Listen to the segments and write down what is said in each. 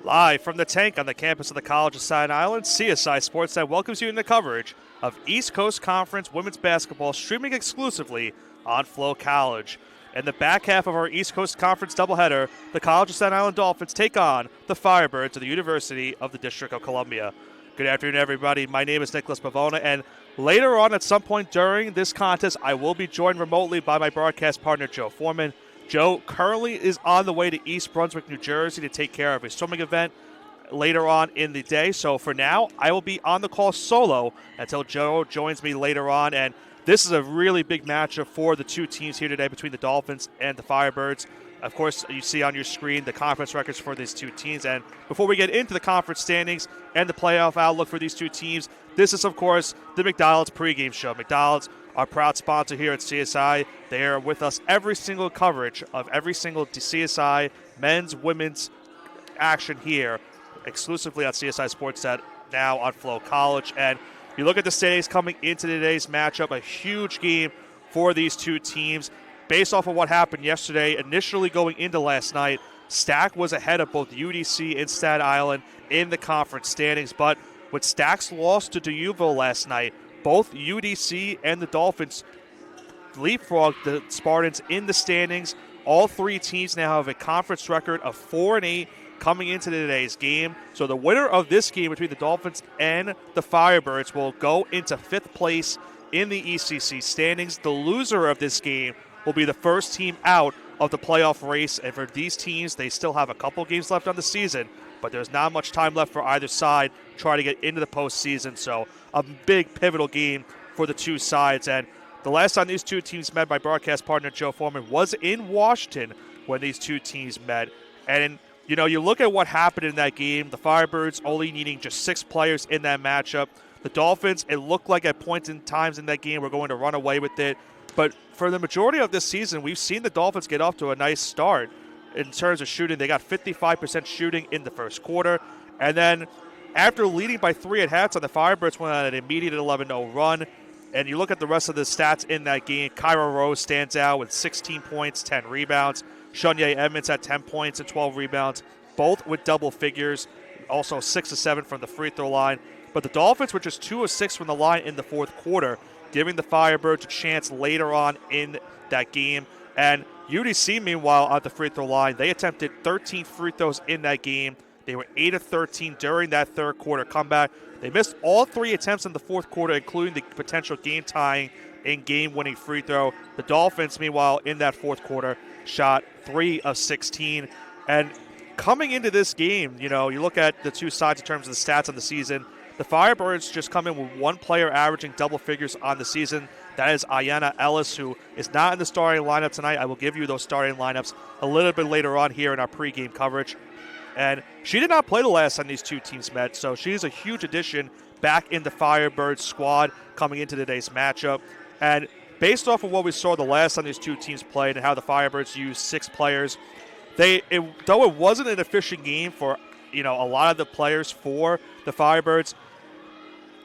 Live from the tank on the campus of the College of Staten Island, CSI Sportsnet welcomes you in the coverage of East Coast Conference women's basketball, streaming exclusively on Flow College. In the back half of our East Coast Conference doubleheader, the College of Staten Island Dolphins take on the Firebirds of the University of the District of Columbia. Good afternoon, everybody. My name is Nicholas Pavona, and later on at some point during this contest, I will be joined remotely by my broadcast partner, Joe Foreman. Joe currently is on the way to East Brunswick, New Jersey to take care of a swimming event later on in the day. So for now, I will be on the call solo until Joe joins me later on. And this is a really big matchup for the two teams here today between the Dolphins and the Firebirds. Of course, you see on your screen the conference records for these two teams. And before we get into the conference standings and the playoff outlook for these two teams, this is, of course, the McDonald's pregame show. McDonald's, our proud sponsor here at CSI. They are with us every single coverage of every single CSI men's, women's action here, exclusively on CSI Sportsnet, now on Flow College. And you look at the standings coming into today's matchup, a huge game for these two teams. Based off of what happened yesterday, initially going into last night, Stack was ahead of both UDC and Staten Island in the conference standings. But with Stack's loss to D'Youville last night, both UDC and the Dolphins leapfrogged the Spartans in the standings. All three teams now have a conference record of 4-8 coming into today's game. So the winner of this game between the Dolphins and the Firebirds will go into fifth place in the ECC standings. The loser of this game will be the first team out of the playoff race. And for these teams, they still have a couple games left on the season, but there's not much time left for either side trying to get into the postseason. So a big pivotal game for the two sides. And the last time these two teams met, my broadcast partner Joe Foreman was in Washington when these two teams met. And, you know, you look at what happened in that game, the Firebirds only needing just 6 players in that matchup. The Dolphins, it looked like at points in times in that game we're going to run away with it. But for the majority of this season, we've seen the Dolphins get off to a nice start in terms of shooting. They got 55% shooting in the first quarter. And then after leading by 3 at halftime, the Firebirds went on an immediate 11-0 run. And you look at the rest of the stats in that game, Kyra Rose stands out with 16 points, 10 rebounds. Shunye Edmonds had 10 points and 12 rebounds, both with double figures. Also 6 of 7 from the free throw line. But the Dolphins were just 2 of 6 from the line in the fourth quarter, giving the Firebirds a chance later on in that game. And UDC, meanwhile, at the free throw line, they attempted 13 free throws in that game. They were 8 of 13 during that third quarter comeback. They missed all 3 attempts in the fourth quarter, including the potential game-tying and game-winning free throw. The Dolphins, meanwhile, in that fourth quarter, shot 3 of 16. And coming into this game, you know, you look at the two sides in terms of the stats on the season. The Firebirds just come in with one player averaging double figures on the season. That is Ayanna Ellis, who is not in the starting lineup tonight. I will give you those starting lineups a little bit later on here in our pregame coverage. And she did not play the last time these two teams met, so she's a huge addition back in the Firebirds squad coming into today's matchup. And based off of what we saw the last time these two teams played and how the Firebirds used 6 players, though it wasn't an efficient game for, you know, a lot of the players for the Firebirds,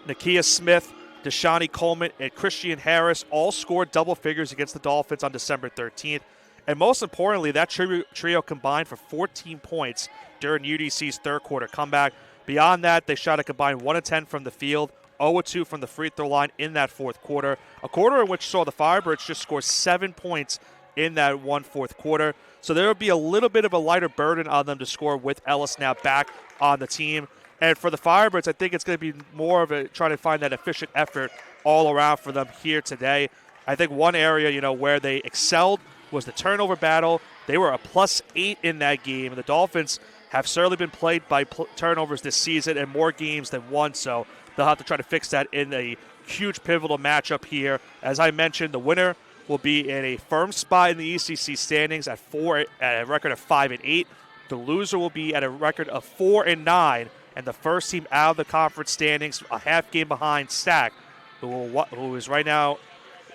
Nakia Smith, Deshani Coleman, and Christian Harris all scored double figures against the Dolphins on December 13th. And most importantly, that trio combined for 14 points during UDC's third quarter comeback. Beyond that, they shot a combined 1 of 10 from the field, 0 of 2 from the free throw line in that fourth quarter. A quarter in which saw the Firebirds just score 7 points in that one fourth quarter. So there will be a little bit of a lighter burden on them to score with Ellis now back on the team. And for the Firebirds, I think it's going to be more of a trying to find that efficient effort all around for them here today. I think one area, you know, where they excelled was the turnover battle. They were a +8 in that game. And the Dolphins have certainly been played by turnovers this season and more games than one. So they'll have to try to fix that in a huge pivotal matchup here. As I mentioned, the winner will be in a firm spot in the ECC standings at a record of 5-8. The loser will be at a record of 4-9. And the first team out of the conference standings, a half game behind Stack, who is right now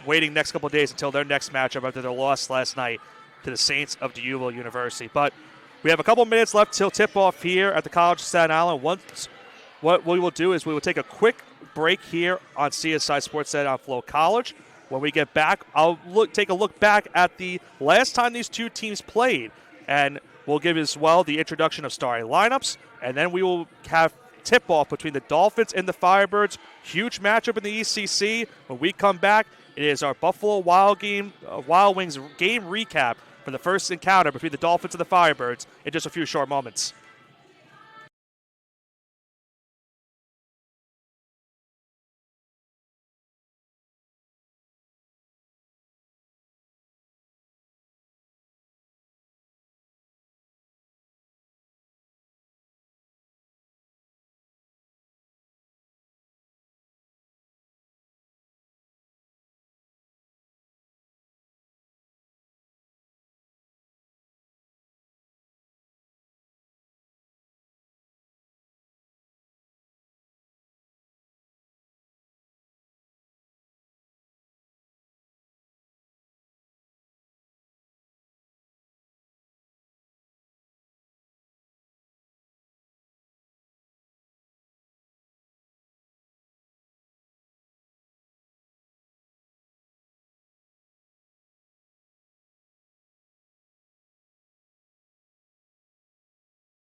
waiting next couple of days until their next matchup after their loss last night to the Saints of D'Youville University. But we have a couple minutes left till tip-off here at the College of Staten Island. What we will do is we will take a quick break here on CSI Sportsnet on Flow College. When we get back, I'll take a look back at the last time these two teams played. And We'll give as well the introduction of starting lineups, and then we will have tip-off between the Dolphins and the Firebirds. Huge matchup in the ECC. When we come back, it is our Buffalo Wild Wings game recap for the first encounter between the Dolphins and the Firebirds in just a few short moments.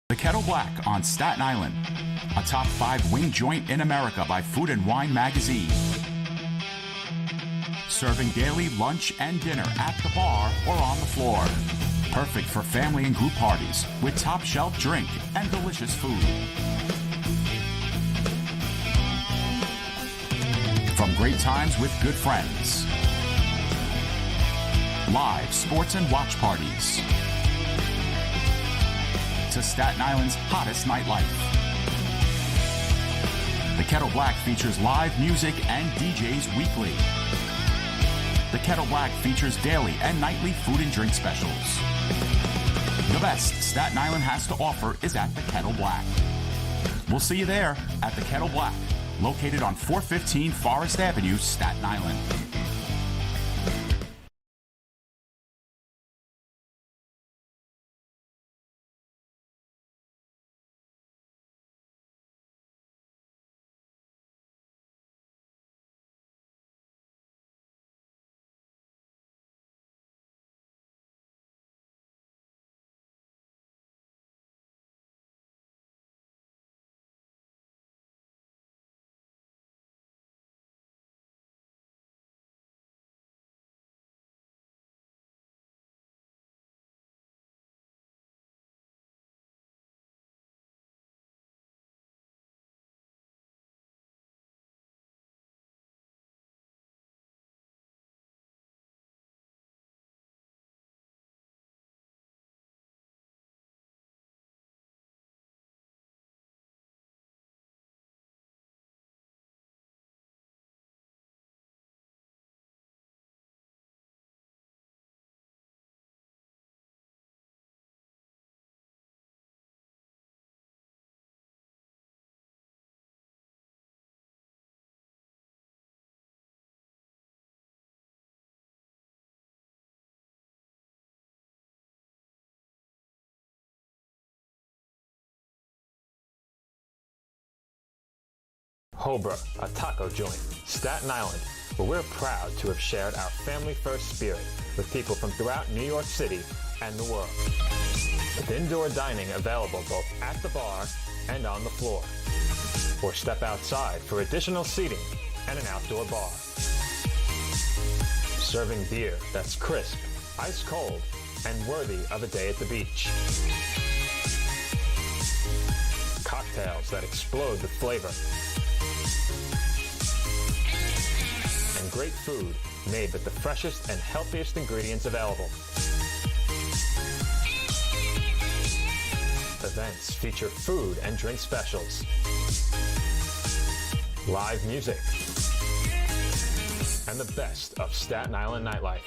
The Kettle Black on Staten Island, a top 5 wing joint in America by Food and Wine magazine. Serving daily lunch and dinner at the bar or on the floor. Perfect for family and group parties with top shelf drink and delicious food. From great times with good friends. Live sports and watch parties. To Staten Island's hottest nightlife. The Kettle Black features live music and DJs weekly. The Kettle Black features daily and nightly food and drink specials. The best Staten Island has to offer is at the Kettle Black. We'll see you there at the Kettle Black, located on 415 Forest Avenue, Staten Island. Hobra, a taco joint, Staten Island, where we're proud to have shared our family-first spirit with people from throughout New York City and the world. With indoor dining available both at the bar and on the floor. Or step outside for additional seating and an outdoor bar. Serving beer that's crisp, ice cold, and worthy of a day at the beach. Cocktails that explode with flavor. And great food made with the freshest and healthiest ingredients available. Events feature food and drink specials. Live music. And the best of Staten Island nightlife.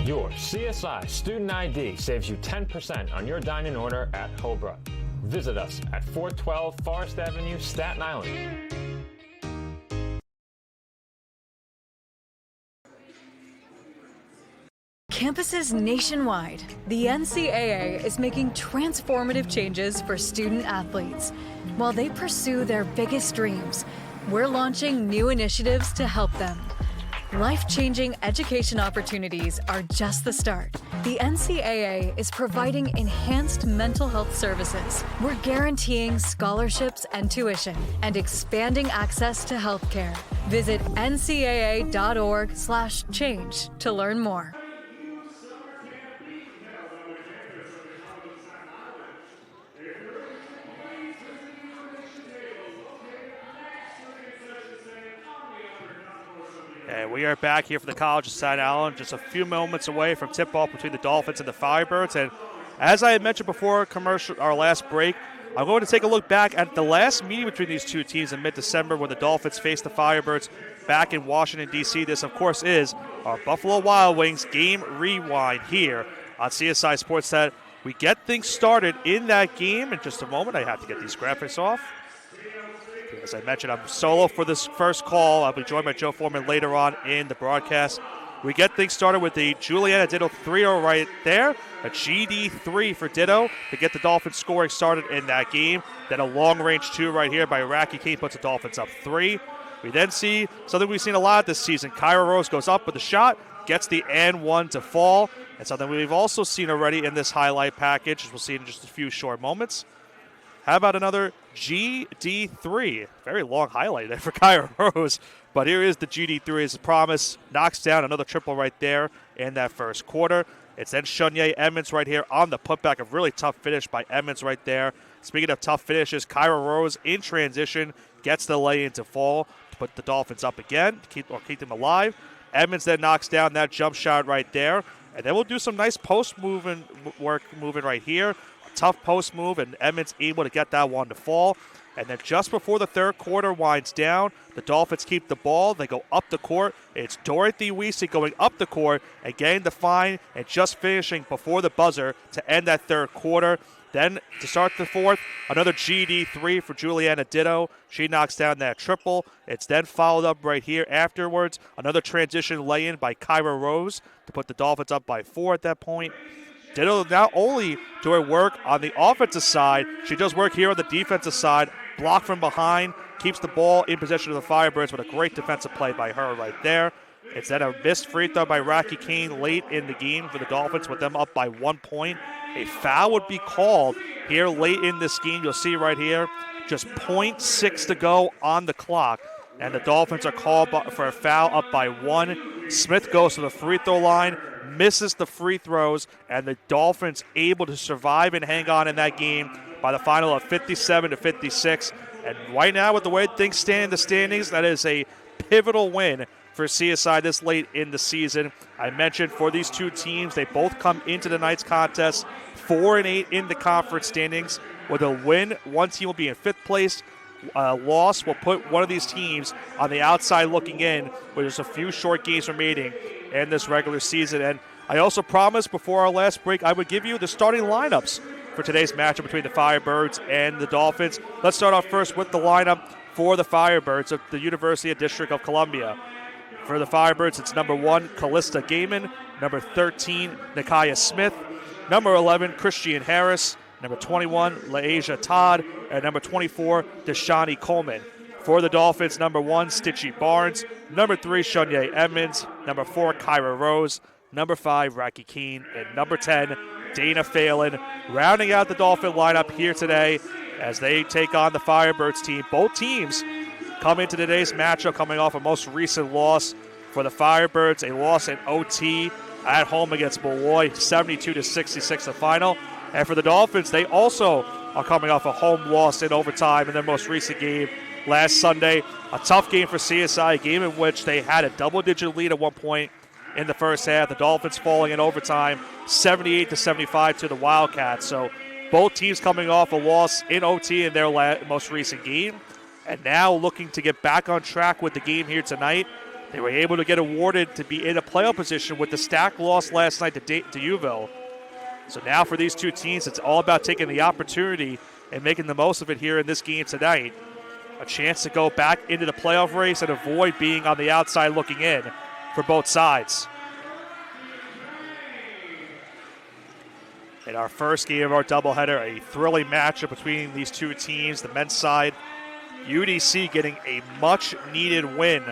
Your CSI Student ID saves you 10% on your dining order at Hobra. Visit us at 412 Forest Avenue, Staten Island. Campuses nationwide, the NCAA is making transformative changes for student athletes. While they pursue their biggest dreams, we're launching new initiatives to help them. Life-changing education opportunities are just the start. The NCAA is providing enhanced mental health services. We're guaranteeing scholarships and tuition and expanding access to healthcare. Visit ncaa.org/change to learn more. And we are back here for the College of Staten Island, just a few moments away from tip-off between the Dolphins and the Firebirds. And as I had mentioned before our last break, I'm going to take a look back at the last meeting between these two teams in mid-December when the Dolphins faced the Firebirds back in Washington, D.C. This, of course, is our Buffalo Wild Wings game rewind here on CSI Sportsnet. We get things started in that game in just a moment. I have to get these graphics off. As I mentioned, I'm solo for this first call. I'll be joined by Joe Foreman later on in the broadcast. We get things started with the Juliana Ditto 3-0 right there. A GD3 for Ditto to get the Dolphins scoring started in that game. Then a long-range 2 right here by Raki King puts the Dolphins up 3. We then see something we've seen a lot this season. Kyra Rose goes up with a shot, gets the and-1 to fall. And something we've also seen already in this highlight package, as we'll see in just a few short moments. How about another GD3? Very long highlight there for Kyra Rose. But here is the GD3 as promised. Knocks down another triple right there in that first quarter. It's then Shunye Emmons right here on the putback. A really tough finish by Emmons right there. Speaking of tough finishes, Kyra Rose in transition gets the lay-in to fall to put the Dolphins up again, to keep them alive. Emmons then knocks down that jump shot right there. And then we'll do some nice post moving right here. Tough post move, and Emmons able to get that one to fall. And then just before the third quarter winds down, the Dolphins keep the ball. They go up the court. It's Dorothy Wiese going up the court and getting the fine and just finishing before the buzzer to end that third quarter. Then to start the fourth, another GD3 for Juliana Ditto. She knocks down that triple. It's then followed up right here afterwards. Another transition lay-in by Kyra Rose to put the Dolphins up by 4 at that point. Ditto not only doing work on the offensive side, she does work here on the defensive side. Block from behind, keeps the ball in possession of the Firebirds with a great defensive play by her right there. It's then a missed free throw by Raki King late in the game for the Dolphins with them up by 1 point. A foul would be called here late in this game. You'll see right here, just 0.6 to go on the clock. And the Dolphins are called for a foul up by 1. Smith goes to the free throw line, misses the free throws, and the Dolphins able to survive and hang on in that game by the final of 57-56. And right now, with the way things stand in the standings, that is a pivotal win for CSI this late in the season. I mentioned for these two teams, they both come into tonight's contest 4-8 in the conference standings. With a win, one team will be in 5th place. A loss will put one of these teams on the outside looking in with just a few short games remaining in this regular season. And I also promised before our last break I would give you the starting lineups for today's matchup between the Firebirds and the Dolphins. Let's start off first with the lineup for the Firebirds of the University of District of Columbia. For the Firebirds, it's number 1, Callista Gaiman, number 13, Nakaya Smith, number 11, Christian Harris, number 21, LaAsia Todd, and number 24, Deshani Coleman. For the Dolphins, number 1, Stitchy Barnes, number 3, Shunye Emmons, number 4, Kyra Rose, number 5, Raki Keene, and number 10, Dana Phelan. Rounding out the Dolphin lineup here today as they take on the Firebirds team. Both teams come into today's matchup coming off a most recent loss. For the Firebirds, a loss in OT at home against Beloit, 72-66 the final. And for the Dolphins, they also are coming off a home loss in overtime in their most recent game last Sunday. A tough game for CSI, a game in which they had a double-digit lead at one point in the first half. The Dolphins falling in overtime, 78-75 to the Wildcats. So both teams coming off a loss in OT in their most recent game. And now looking to get back on track with the game here tonight. They were able to get awarded to be in a playoff position with the Stack loss last night to Uville. So now for these two teams, it's all about taking the opportunity and making the most of it here in this game tonight. A chance to go back into the playoff race and avoid being on the outside looking in for both sides. In our first game of our doubleheader, a thrilling matchup between these two teams. The men's side, UDC getting a much-needed win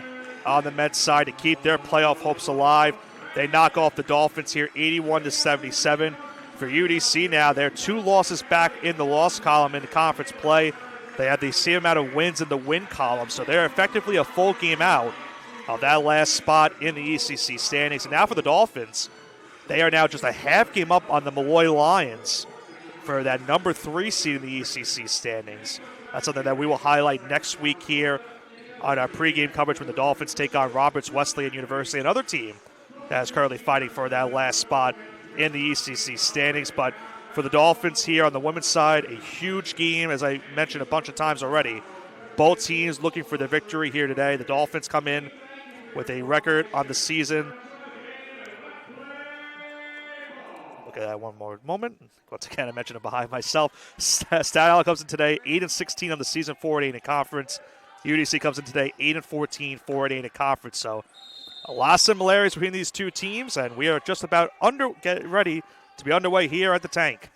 on the men's side to keep their playoff hopes alive. They knock off the Dolphins here 81-77. For UDC now, they're 2 losses back in the loss column in the conference play. They have the same amount of wins in the win column, so they're effectively a full game out of that last spot in the ECC standings. And now for the Dolphins, they are now just a half game up on the Malloy Lions for that number 3 seed in the ECC standings. That's something that we will highlight next week here on our pregame coverage when the Dolphins take on Roberts Wesleyan University, another team that is currently fighting for that last spot in the ECC standings. But for the Dolphins here on the women's side, a huge game, as I mentioned a bunch of times already. Both teams looking for the victory here today. The Dolphins come in with a record on the season. Look at that one more moment. Once again, I mentioned it behind myself. Staten Island comes in today 8-16 on the season, 4-8 in conference. UDC comes in today 8-14, 4-8 in conference. So a lot of similarities between these two teams, and we are just about getting ready to be underway here at the Tank.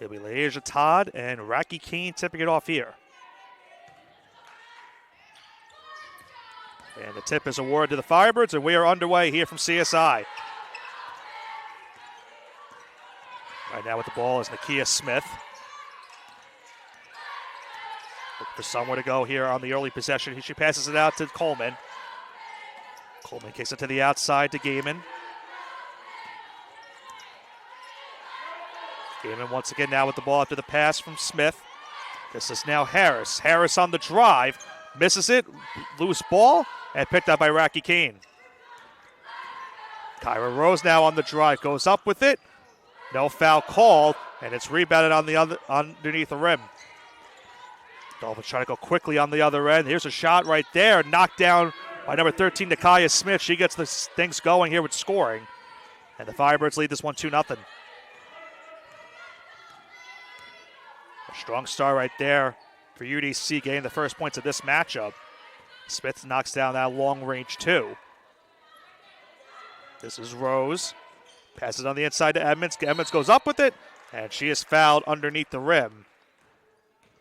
It'll be Leasia Todd and Raki Kane tipping it off here. And the tip is awarded to the Firebirds, and we are underway here from CSI. Right now with the ball is Nakia Smith. Look for somewhere to go here on the early possession. She passes it out to Coleman. Coleman kicks it to the outside to Gaiman. Gaiman once again now with the ball after the pass from Smith. This is now Harris. Harris on the drive. Misses it. Loose ball. And picked up by Raki Kane. Kyra Rose now on the drive. Goes up with it. No foul called. And it's rebounded on the underneath the rim. Dolphins trying to go quickly on the other end. Here's a shot right there. Knocked down by number 13, Nakaya Smith. She gets the things going here with scoring. And the Firebirds lead this one 2-0. A strong start right there for UDC getting the first points of this matchup. Smith knocks down that long range 2. This is Rose. Passes on the inside to Edmonds. Edmonds goes up with it. And she is fouled underneath the rim.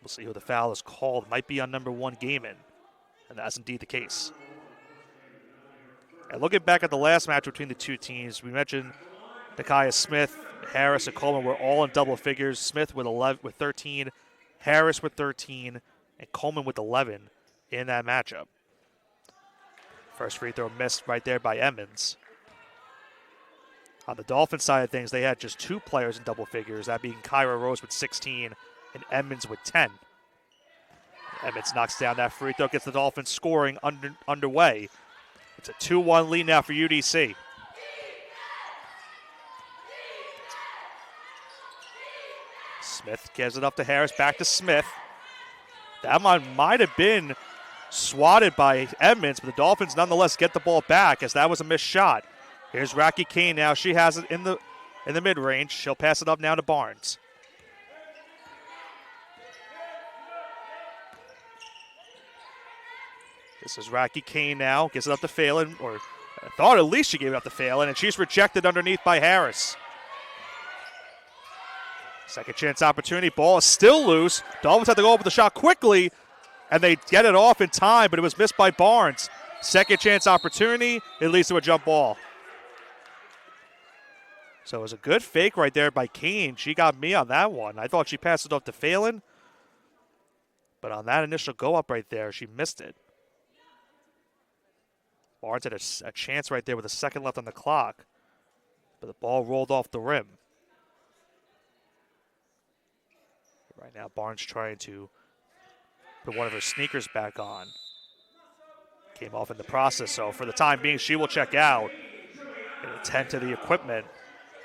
We'll see who the foul is called. Might be on number 1, Gaiman. And that's indeed the case. And looking back at the last match between the two teams, we mentioned Nakaya Smith, Harris, and Coleman were all in double figures. Smith with 13, Harris with 13, and Coleman with 11 in that matchup. First free throw missed right there by Emmons. On the Dolphins side of things, they had just 2 players in double figures, that being Kyra Rose with 16 and Emmons with 10. Emmons knocks down that free throw, gets the Dolphins scoring underway. It's a 2-1 lead now for UDC. Smith gives it up to Harris, back to Smith. That one might have been swatted by Edmonds, but the Dolphins nonetheless get the ball back as that was a missed shot. Here's Raki Kane now. She has it in the mid-range. She'll pass it up now to Barnes. This is Raki Kane now. Gives it up to Phelan, or I thought at least she gave it up to Phelan, and she's rejected underneath by Harris. Second chance opportunity. Ball is still loose. Dolphins have to go up with the shot quickly, and they get it off in time, but it was missed by Barnes. Second chance opportunity. It leads to a jump ball. So it was a good fake right there by Kane. She got me on that one. I thought she passed it off to Phelan, but on that initial go-up right there, she missed it. Barnes had a chance right there with a second left on the clock, but the ball rolled off the rim. Right now, Barnes trying to put one of her sneakers back on. Came off in the process, so for the time being, she will check out and attend to the equipment.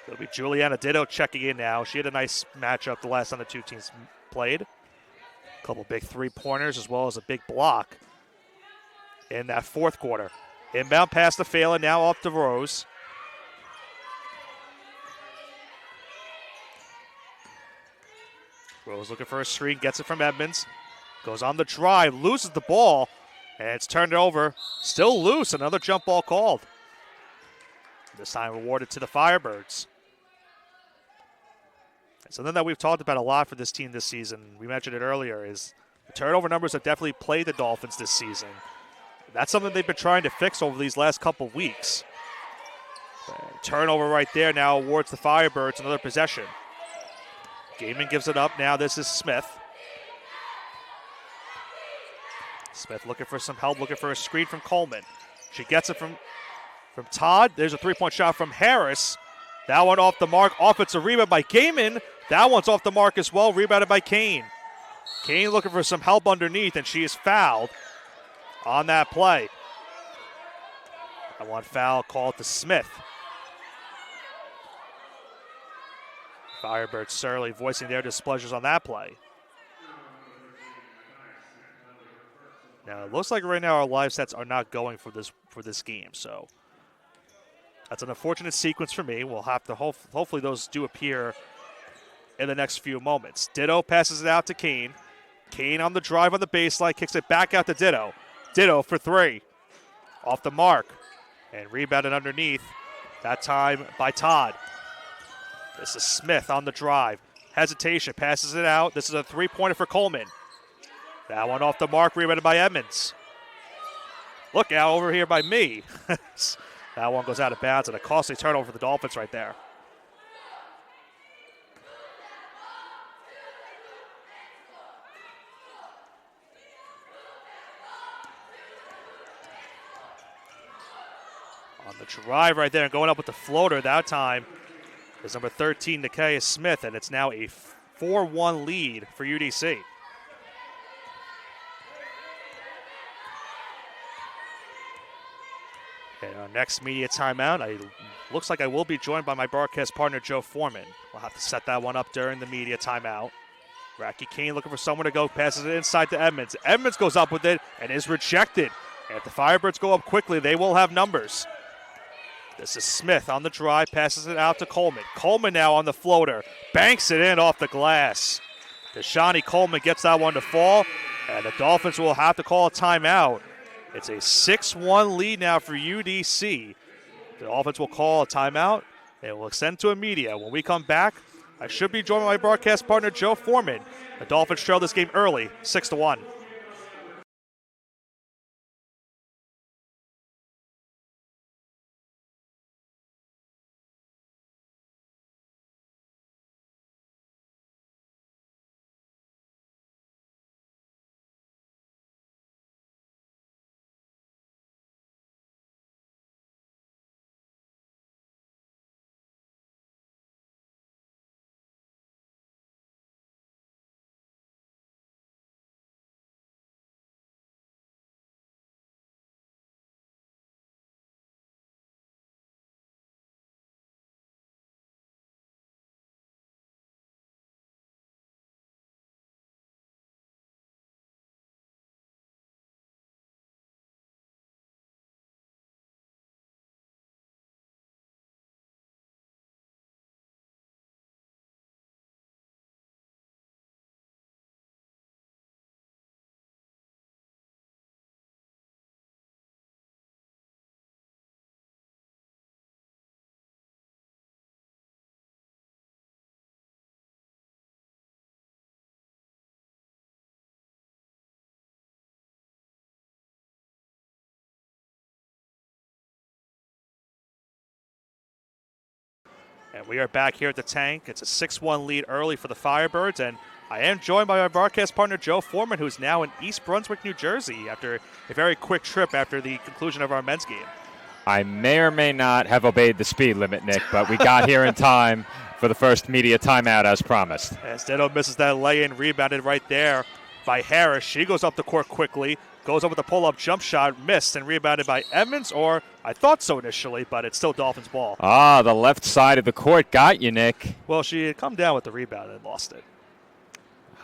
It'll be Juliana Ditto checking in now. She had a nice matchup the last time the two teams played. A couple big three-pointers as well as a big block in that fourth quarter. Inbound pass to Phelan, now off to Rose. Rose looking for a screen, gets it from Edmonds. Goes on the drive, loses the ball, and it's turned over. Still loose, another jump ball called. This time awarded to the Firebirds. Something that we've talked about a lot for this team this season, we mentioned it earlier, is The turnover numbers have definitely played the Dolphins this season. That's something they've been trying to fix over these last couple weeks. Turnover right there now awards the Firebirds another possession. Gaiman gives it up. Now this is Smith. Smith looking for some help, looking for a screen from Coleman. She gets it from Todd. There's a three-point shot from Harris. That one off the mark. Offensive rebound by Gaiman. That one's off the mark as well. Rebounded by Kane. Kane looking for some help underneath, and she is fouled on that play. That one foul called to Smith. Firebirds Surly voicing their displeasures on that play. Now it looks like right now our live sets are not going for this game, so that's an unfortunate sequence for me. We'll have to hopefully those do appear in the next few moments. Ditto passes it out to Kane. Kane on the drive on the baseline, kicks it back out to Ditto. Ditto for three. Off the mark. And rebounded underneath. That time by Todd. This is Smith on the drive. Hesitation, passes it out. This is a three-pointer for Coleman. That one off the mark, rebounded by Edmonds. Look out over here by me. That one goes out of bounds and a costly turnover for the Dolphins right there. On the drive right there and going up with the floater that time is number 13, Nakia Smith, and it's now a 4-1 lead for UDC. And our next media timeout, looks like I will be joined by my broadcast partner, Joe Foreman. We'll have to set that one up during the media timeout. Racky Kane looking for someone to go, passes it inside to Edmonds. Edmonds goes up with it and is rejected. And if the Firebirds go up quickly, they will have numbers. This is Smith on the drive, passes it out to Coleman. Coleman now on the floater, banks it in off the glass. Deshawnee Coleman gets that one to fall, and the Dolphins will have to call a timeout. It's a 6-1 lead now for UDC. The Dolphins will call a timeout, and we'll extend to a media. When we come back, I should be joined by my broadcast partner, Joe Foreman. The Dolphins trail this game early, 6-1. And we are back here at the Tank. It's a 6-1 lead early for the Firebirds, and I am joined by my broadcast partner, Joe Foreman, who's now in East Brunswick, New Jersey, after a very quick trip after the conclusion of our men's game. I may or may not have obeyed the speed limit, Nick, but we got here in time for the first media timeout as promised. As Ditto misses that lay-in, rebounded right there by Harris. She goes up the court quickly, goes up with a pull-up jump shot, missed, and rebounded by Edmonds, or I thought so initially, but it's still Dolphins ball. Ah, the left side of the court got you, Nick. Well, she had come down with the rebound and lost it.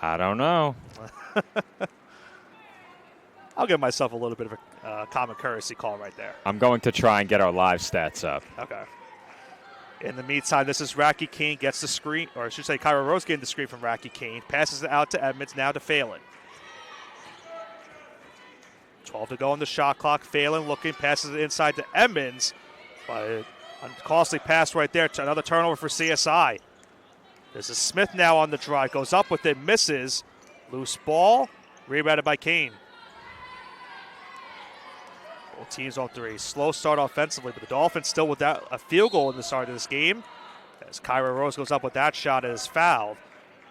I don't know. I'll give myself a little bit of a common courtesy call right there. I'm going to try and get our live stats up. Okay. In the meantime, this is Racky Kane gets the screen, or I should say Kyra Rose getting the screen from Racky Kane. Passes it out to Edmonds, now to Phelan. 12 to go on the shot clock. Phelan looking, passes it inside to Edmonds. But a costly pass right there to another turnover for CSI. This is Smith now on the drive. Goes up with it, misses. Loose ball. Rebounded by Kane. Both teams on three. Slow start offensively, but the Dolphins still without a field goal in the start of this game. As Kyra Rose goes up with that shot and is fouled.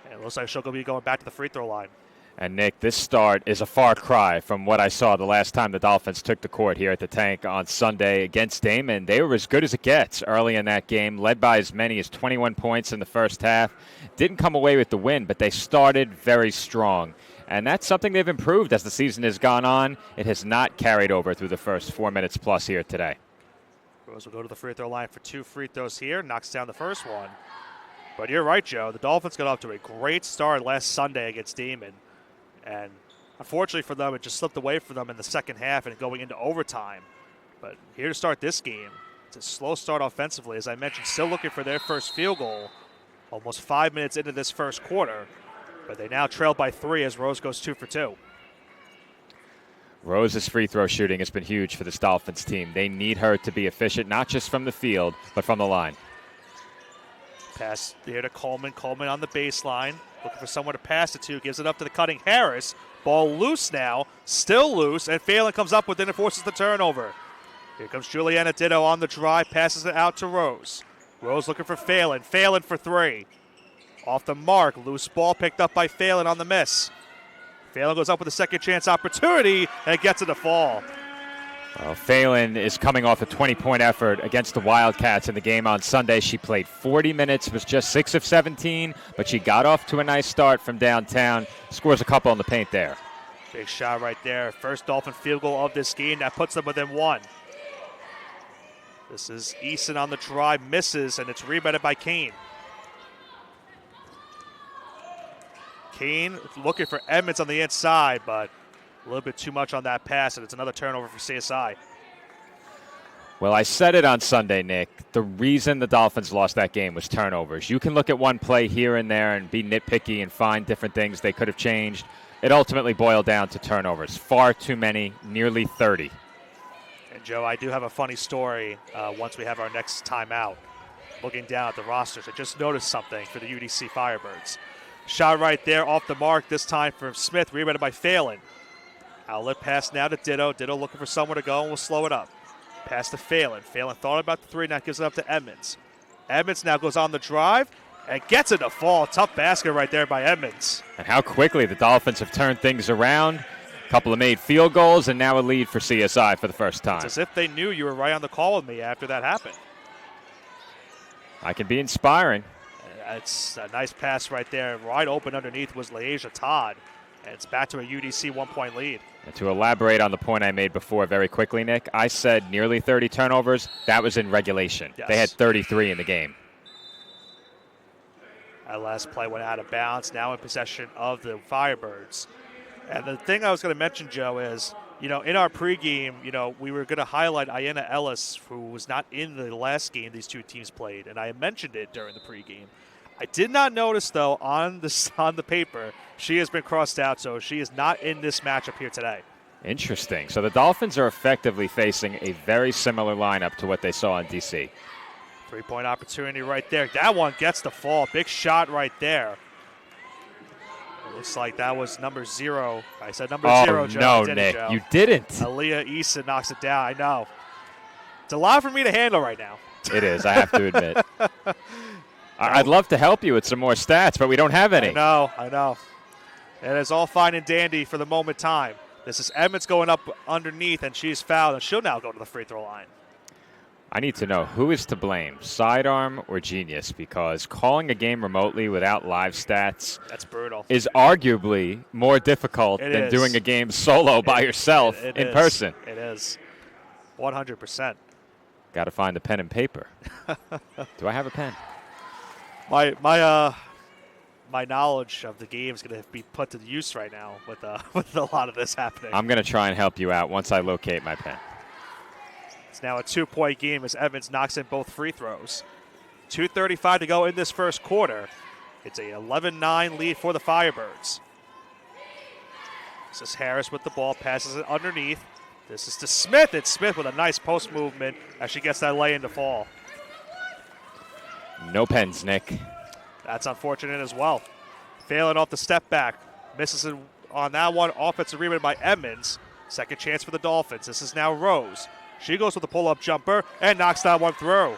And it looks like she'll be going back to the free throw line. And Nick, this start is a far cry from what I saw the last time the Dolphins took the court here at the Tank on Sunday against Damon. They were as good as it gets early in that game, led by as many as 21 points in the first half. Didn't come away with the win, but they started very strong. And that's something they've improved as the season has gone on. It has not carried over through the first 4 minutes plus here today. Rose will go to the free throw line for 2 free throws here, knocks down the first one. But you're right, Joe. The Dolphins got off to a great start last Sunday against Damon. And unfortunately for them, it just slipped away for them in the second half and going into overtime. But here to start this game, it's a slow start offensively. As I mentioned, still looking for their first field goal almost 5 minutes into this first quarter. But they now trail by 3 as Rose goes 2 for 2. Rose's free throw shooting has been huge for this Dolphins team. They need her to be efficient, not just from the field, but from the line. Pass here to Coleman. Coleman on the baseline. Looking for someone to pass it to. Gives it up to the cutting Harris. Ball loose now. Still loose. And Phelan comes up with it and forces the turnover. Here comes Juliana Ditto on the drive. Passes it out to Rose. Rose looking for Phelan. Phelan for 3. Off the mark. Loose ball picked up by Phelan on the miss. Phelan goes up with a second chance opportunity and gets it to fall. Well, Phelan is coming off a 20-point effort against the Wildcats in the game on Sunday. She played 40 minutes, was just 6 of 17, but she got off to a nice start from downtown. Scores a couple in the paint there. Big shot right there. First Dolphin field goal of this game. That puts them within 1. This is Eason on the drive, misses, and it's rebounded by Kane. Kane looking for Edmonds on the inside, but a little bit too much on that pass, and it's another turnover for CSI. Well, I said it on Sunday, Nick. The reason the Dolphins lost that game was turnovers. You can look at one play here and there and be nitpicky and find different things they could have changed. It ultimately boiled down to turnovers. Far too many, nearly 30. And, Joe, I do have a funny story once we have our next timeout. Looking down at the rosters, I just noticed something for the UDC Firebirds. Shot right there off the mark, this time from Smith, rebounded by Phelan. Outlet pass now to Ditto. Ditto looking for someone to go, and we'll slow it up. Pass to Phelan. Phelan thought about the 3, now gives it up to Edmonds. Edmonds now goes on the drive and gets it to fall. Tough basket right there by Edmonds. And how quickly the Dolphins have turned things around. A couple of made field goals, and now a lead for CSI for the first time. It's as if they knew you were right on the call with me after that happened. I can be inspiring. It's a nice pass right there. Wide open underneath was Leasia Todd. And it's back to a UDC 1-point lead. And to elaborate on the point I made before very quickly, Nick, I said nearly 30 turnovers. That was in regulation. Yes. They had 33 in the game. That last play went out of bounds. Now in possession of the Firebirds. And the thing I was going to mention, Joe, is, in our pregame, we were going to highlight Ayanna Ellis, who was not in the last game these two teams played. And I mentioned it during the pregame. I did not notice, though, on the paper, she has been crossed out, so she is not in this matchup here today. Interesting. So the Dolphins are effectively facing a very similar lineup to what they saw in D.C. 3-point opportunity right there. That one gets the fall. Big shot right there. It looks like that was number 0. I said number 0, Joe. No, Nick. you didn't. Aaliyah Eason knocks it down. I know. It's a lot for me to handle right now. It is, I have to admit. I'd love to help you with some more stats, but we don't have any. I know. And it's all fine and dandy for the moment time. This is Edmonds going up underneath, and she's fouled, and she'll now go to the free throw line. I need to know who is to blame, Sidearm or Genius, because calling a game remotely without live stats that's brutal. Is arguably more difficult than doing a game solo by yourself in person. It is. 100%. Got to find the pen and paper. Do I have a pen? My knowledge of the game is going to be put to use right now with a lot of this happening. I'm going to try and help you out once I locate my pen. It's now a 2-point game as Evans knocks in both free throws. 2:35 to go in this first quarter. It's a 11-9 lead for the Firebirds. This is Harris with the ball, passes it underneath. This is to Smith. It's Smith with a nice post movement as she gets that lay-in to fall. No pens, Nick. That's unfortunate as well. Phelan off the step back. Misses it on that one. Offensive rebound by Edmonds. Second chance for the Dolphins. This is now Rose. She goes with the pull-up jumper and knocks that one through.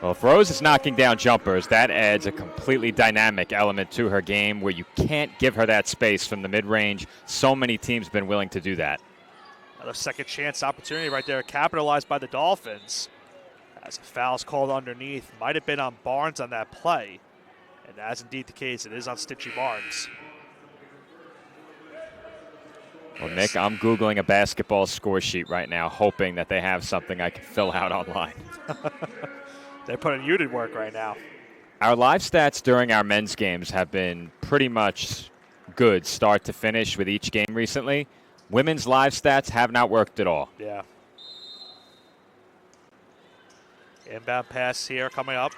Well, if Rose is knocking down jumpers, that adds a completely dynamic element to her game where you can't give her that space from the mid-range. So many teams have been willing to do that. Another second chance opportunity right there, capitalized by the Dolphins. As a foul's called underneath, might have been on Barnes on that play. And as indeed the case, it is on Stitchy Barnes. Well, Nick, I'm Googling a basketball score sheet right now, hoping that they have something I can fill out online. They're putting you to work right now. Our live stats during our men's games have been pretty much good start to finish with each game recently. Women's live stats have not worked at all. Yeah. Inbound pass here coming up.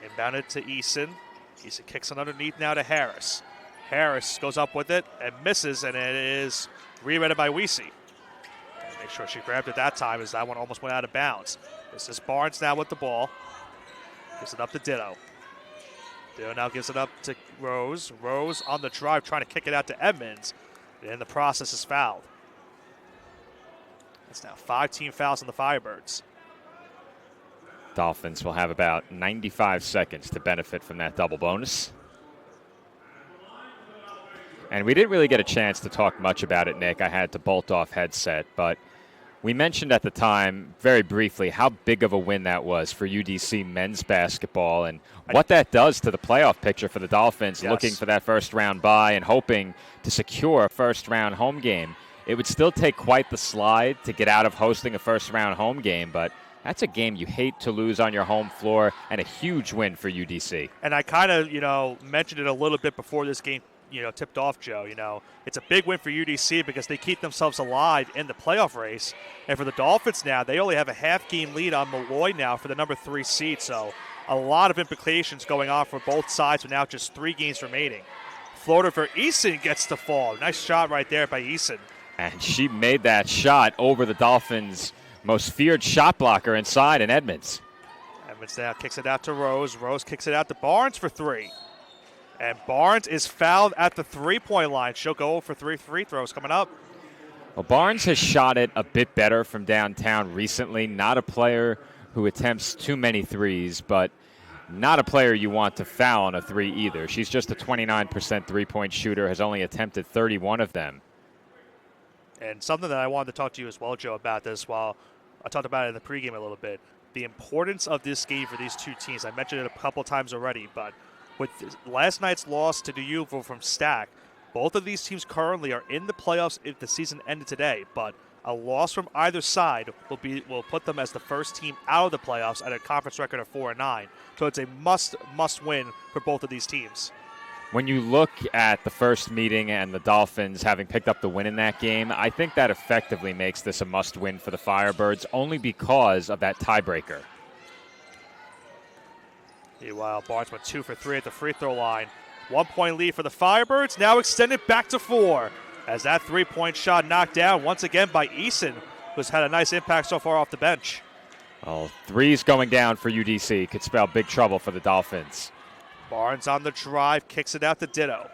Inbounded to Eason. Eason kicks it underneath now to Harris. Harris goes up with it and misses, and it is rebounded by Weesey. Make sure she grabbed it that time as that one almost went out of bounds. This is Barnes now with the ball. Gives it up to Ditto. Ditto now gives it up to Rose. Rose on the drive trying to kick it out to Edmonds. And in the process is fouled. It's now 5 team fouls on the Firebirds. Dolphins will have about 95 seconds to benefit from that double bonus. And we didn't really get a chance to talk much about it, Nick. I had to bolt off headset, but we mentioned at the time very briefly how big of a win that was for UDC men's basketball and what that does to the playoff picture for the Dolphins. Yes. Looking for that first round bye and hoping to secure a first round home game. It would still take quite the slide to get out of hosting a first round home game, but that's a game you hate to lose on your home floor and a huge win for UDC. And I kind of, mentioned it a little bit before this game, tipped off, Joe. It's a big win for UDC because they keep themselves alive in the playoff race. And for the Dolphins now, they only have a half-game lead on Malloy now for the number 3 seed. So a lot of implications going on for both sides with now just 3 games remaining. Floater for Eason gets the fall. Nice shot right there by Eason. And she made that shot over the Dolphins' most feared shot blocker inside in Edmonds. Edmonds now kicks it out to Rose. Rose kicks it out to Barnes for 3. And Barnes is fouled at the 3-point line. She'll go for 3 free throws coming up. Well, Barnes has shot it a bit better from downtown recently. Not a player who attempts too many threes, but not a player you want to foul on a 3 either. She's just a 29% three-point shooter, has only attempted 31 of them. And something that I wanted to talk to you as well, Joe, about this while I talked about it in the pregame a little bit. The importance of this game for these two teams. I mentioned it a couple times already, but with last night's loss to D'Youville from Stack, both of these teams currently are in the playoffs if the season ended today. But a loss from either side will put them as the first team out of the playoffs at a conference record of 4-9. So it's a must win for both of these teams. When you look at the first meeting and the Dolphins having picked up the win in that game, I think that effectively makes this a must-win for the Firebirds only because of that tiebreaker. Meanwhile, Barnes went 2 for 3 at the free throw line. 1-point lead for the Firebirds, now extended back to 4. As that 3-point shot knocked down once again by Eason, who's had a nice impact so far off the bench. Well, 3's going down for UDC could spell big trouble for the Dolphins. Barnes on the drive, kicks it out to Ditto.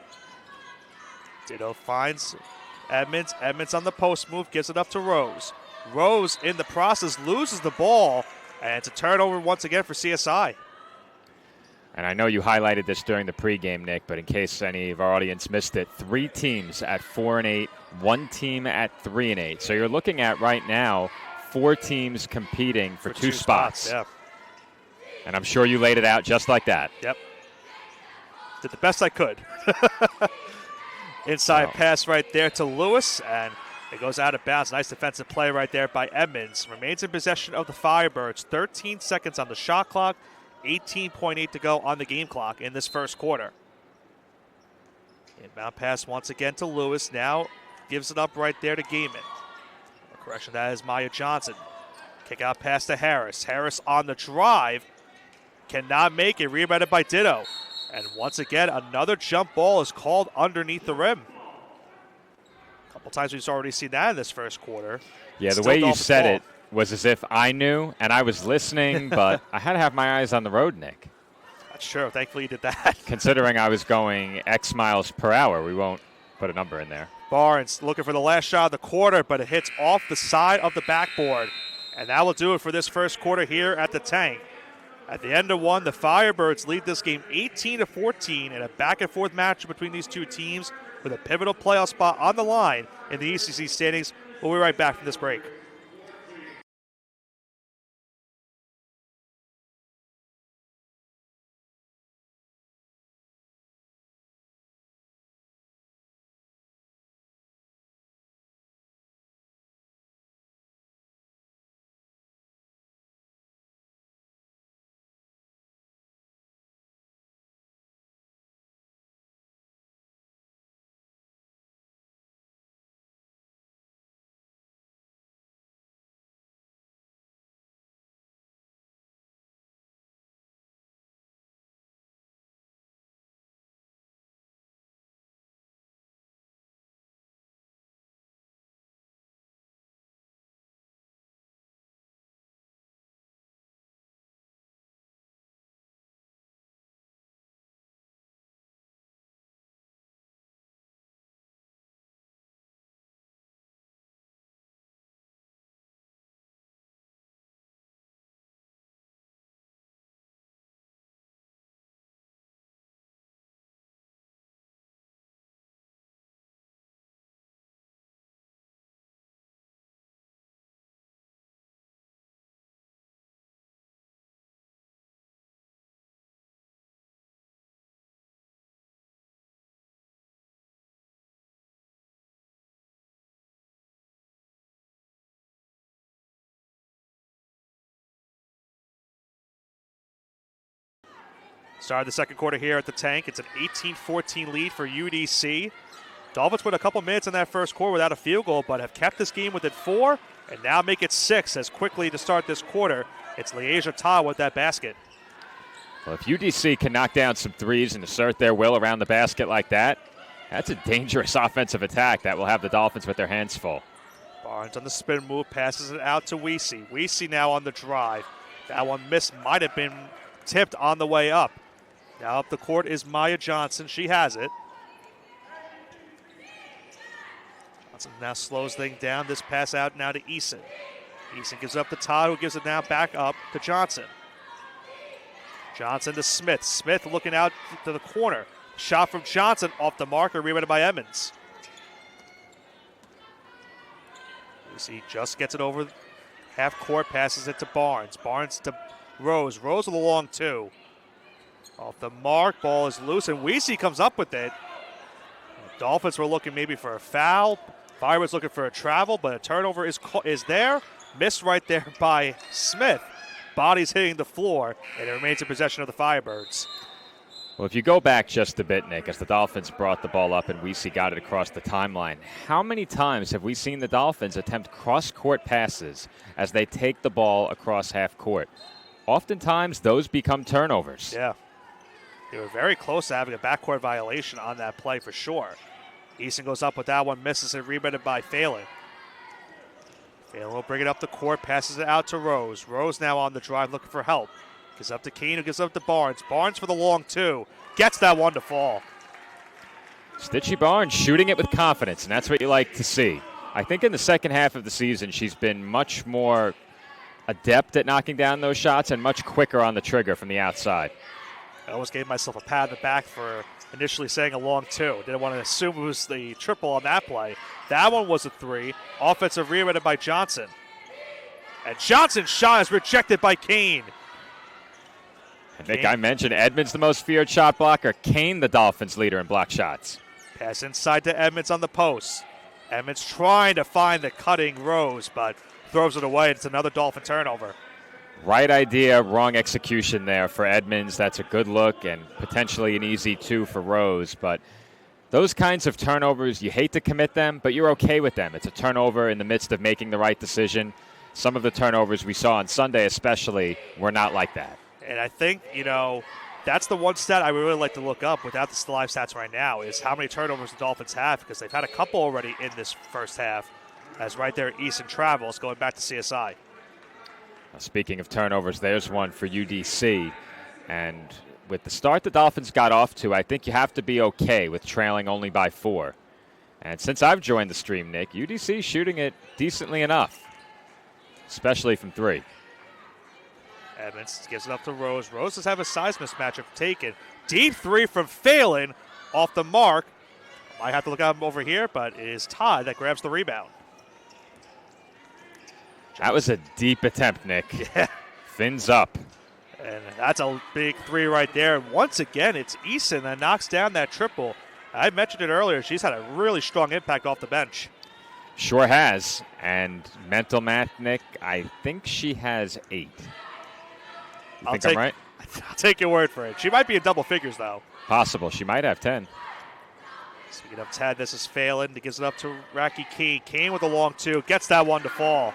Ditto finds Edmonds. Edmonds on the post move, gives it up to Rose. Rose, in the process, loses the ball, and it's a turnover once again for CSI. And I know you highlighted this during the pregame, Nick, but in case any of our audience missed it, 3 teams at 4-8, 1 team at 3-8. So you're looking at right now 4 teams competing for 2 spots. Yeah. And I'm sure you laid it out just like that. Yep. Did the best I could. Inside pass right there to Lewis, and it goes out of bounds. Nice defensive play right there by Edmonds. Remains in possession of the Firebirds. 13 seconds on the shot clock. 18.8 to go on the game clock in this first quarter. Inbound pass once again to Lewis. Now gives it up right there to Gaiman. Correction, that is Maya Johnson. Kick out pass to Harris. Harris on the drive. Cannot make it. Rebounded by Ditto. And once again, another jump ball is called underneath the rim. A couple times we've already seen that in this first quarter. Yeah, the Still way you Dolphins said ball. it was as if I knew and I was listening, but I had to have my eyes on the road, Nick. That's true. Thankfully, you did that. Considering I was going X miles per hour, we won't put a number in there. Barnes looking for the last shot of the quarter, but it hits off the side of the backboard. And that will do it for this first quarter here at the Tank. At the end of one, the Firebirds lead this game 18-14 in a back-and-forth match between these two teams with a pivotal playoff spot on the line in the ECC standings. We'll be right back from this break. Started the second quarter here at the Tank. It's an 18-14 lead for UDC. Dolphins put a couple minutes in that first quarter without a field goal, but have kept this game within 4 and now make it 6 as quickly to start this quarter. It's Leasia Ta with that basket. Well, if UDC can knock down some threes and assert their will around the basket like that, that's a dangerous offensive attack that will have the Dolphins with their hands full. Barnes on the spin move, passes it out to Weesey. Weesey now on the drive. That one missed, might have been tipped on the way up. Now up the court is Maya Johnson. She has it. Johnson now slows things down. This pass out now to Eason. Eason gives up to Todd, who gives it now back up to Johnson. Johnson to Smith. Smith looking out to the corner. Shot from Johnson off the marker, rebounded by Emmons. Weesey just gets it over half court, passes it to Barnes. Barnes to Rose. Rose with a long two. Off the mark, ball is loose, and Weesey comes up with it. The Dolphins were looking maybe for a foul. Fire was looking for a travel, but a turnover is there. Missed right there by Smith. Body's hitting the floor, and it remains in possession of the Firebirds. Well, if you go back just a bit, Nick, as the Dolphins brought the ball up and Weesey got it across the timeline, how many times have we seen the Dolphins attempt cross-court passes as they take the ball across half court? Oftentimes, those become turnovers. Yeah. They were very close to having a backcourt violation on that play for sure. Easton goes up with that one, misses it, rebounded by Phelan. Phelan will bring it up the court, passes it out to Rose. Rose now on the drive looking for help. Gives up to Kane, who gives up to Barnes. Barnes for the long two. Gets that one to fall. Stitchy Barnes shooting it with confidence, and that's what you like to see. I think in the second half of the season, she's been much more adept at knocking down those shots and much quicker on the trigger from the outside. I almost gave myself a pat in the back for initially saying a long two. Didn't want to assume it was the triple on that play. That one was a three. Offensive rebounded by Johnson. And Johnson's shot is rejected by Kane. Nick, I mentioned Edmonds the most feared shot blocker. Kane the Dolphins leader in block shots. Pass inside to Edmonds on the post. Edmonds trying to find the cutting Rose, but throws it away. It's another Dolphin turnover. Right idea, wrong execution there for Edmonds. That's a good look and potentially an easy two for Rose. But those kinds of turnovers, you hate to commit them, but you're okay with them. It's a turnover in the midst of making the right decision. Some of the turnovers we saw on Sunday especially were not like that. And I think, that's the one stat I would really like to look up without the live stats right now is how many turnovers the Dolphins have, because they've had a couple already in this first half. As right there, Easton travels, going back to CSI. Speaking of turnovers, there's one for UDC. And with the start the Dolphins got off to, I think you have to be okay with trailing only by 4. And since I've joined the stream, Nick, UDC shooting it decently enough, especially from 3. Edmonds gives it up to Rose. Rose does have a size mismatch if taken. Deep 3 from Phelan off the mark. Might have to look at him over here, but it is Todd that grabs the rebound. That was a deep attempt, Nick. Yeah. Fins up. And that's a big 3 right there. Once again, it's Eason that knocks down that triple. I mentioned it earlier. She's had a really strong impact off the bench. Sure has. And mental math, Nick, I think she has 8. I'm right? I'll take your word for it. She might be in double figures, though. Possible. She might have 10. Speaking of 10, this is Phelan. He gives it up to Racky Kane. Kane with a long 2. Gets that one to fall.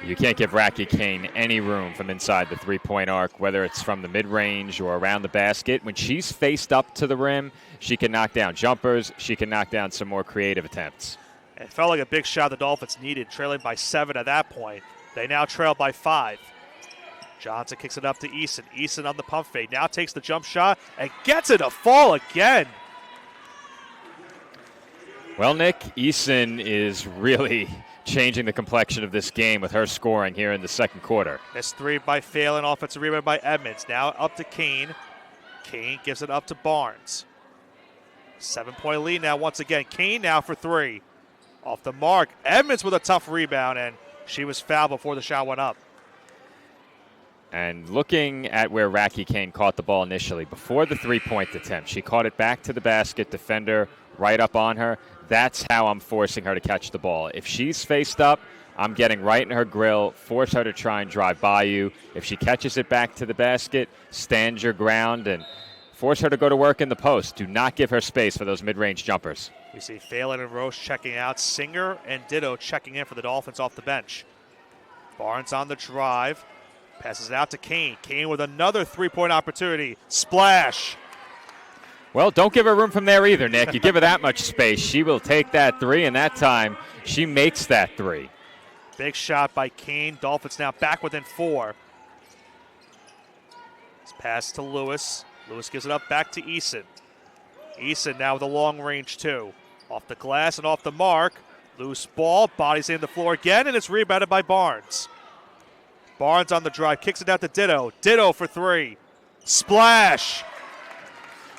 You can't give Racky Kane any room from inside the 3-point arc, whether it's from the mid-range or around the basket. When she's faced up to the rim, she can knock down jumpers. She can knock down some more creative attempts. It felt like a big shot the Dolphins needed, trailing by 7 at that point. They now trail by 5. Johnson kicks it up to Eason. Eason on the pump fake. Now takes the jump shot and gets it to fall again. Well, Nick, Eason is really changing the complexion of this game with her scoring here in the second quarter. Missed 3 by Phelan, offensive rebound by Edmonds. Now up to Kane. Kane gives it up to Barnes. 7-point lead now once again. Kane now for 3. Off the mark. Edmonds with a tough rebound, and she was fouled before the shot went up. And looking at where Racky Kane caught the ball initially, before the 3-point attempt, she caught it back to the basket, defender right up on her. That's how I'm forcing her to catch the ball. If she's faced up, I'm getting right in her grill, force her to try and drive by you. If she catches it back to the basket, stand your ground and force her to go to work in the post. Do not give her space for those mid-range jumpers. We see Phelan and Roche checking out. Singer and Ditto checking in for the Dolphins off the bench. Barnes on the drive. Passes it out to Kane. Kane with another 3-point opportunity. Splash. Well, don't give her room from there either, Nick. You give her that much space, she will take that 3, and that time she makes that 3. Big shot by Kane. Dolphins now back within 4. It's passed to Lewis. Lewis gives it up back to Eason. Eason now with a long range 2. Off the glass and off the mark. Loose ball. Bodies in the floor again, and it's rebounded by Barnes. Barnes on the drive. Kicks it out to Ditto. Ditto for 3. Splash.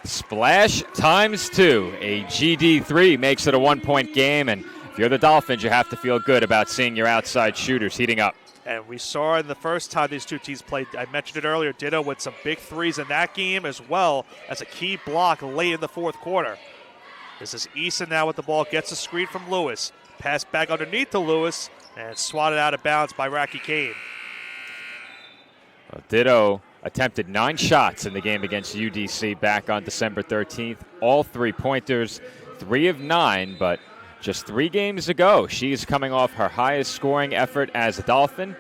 Splash times 2. A GD3 makes it a 1-point game, and if you're the Dolphins, you have to feel good about seeing your outside shooters heating up. And we saw in the first time these two teams played, I mentioned it earlier, Ditto with some big 3s in that game, as well as a key block late in the fourth quarter. This is Eason now with the ball, gets a screen from Lewis. Pass back underneath to Lewis, and swatted out of bounds by Racky Kane. Well, Ditto attempted 9 shots in the game against UDC back on December 13th. All 3-pointers, 3 of 9, but just 3 games ago, she's coming off her highest scoring effort as a Dolphin.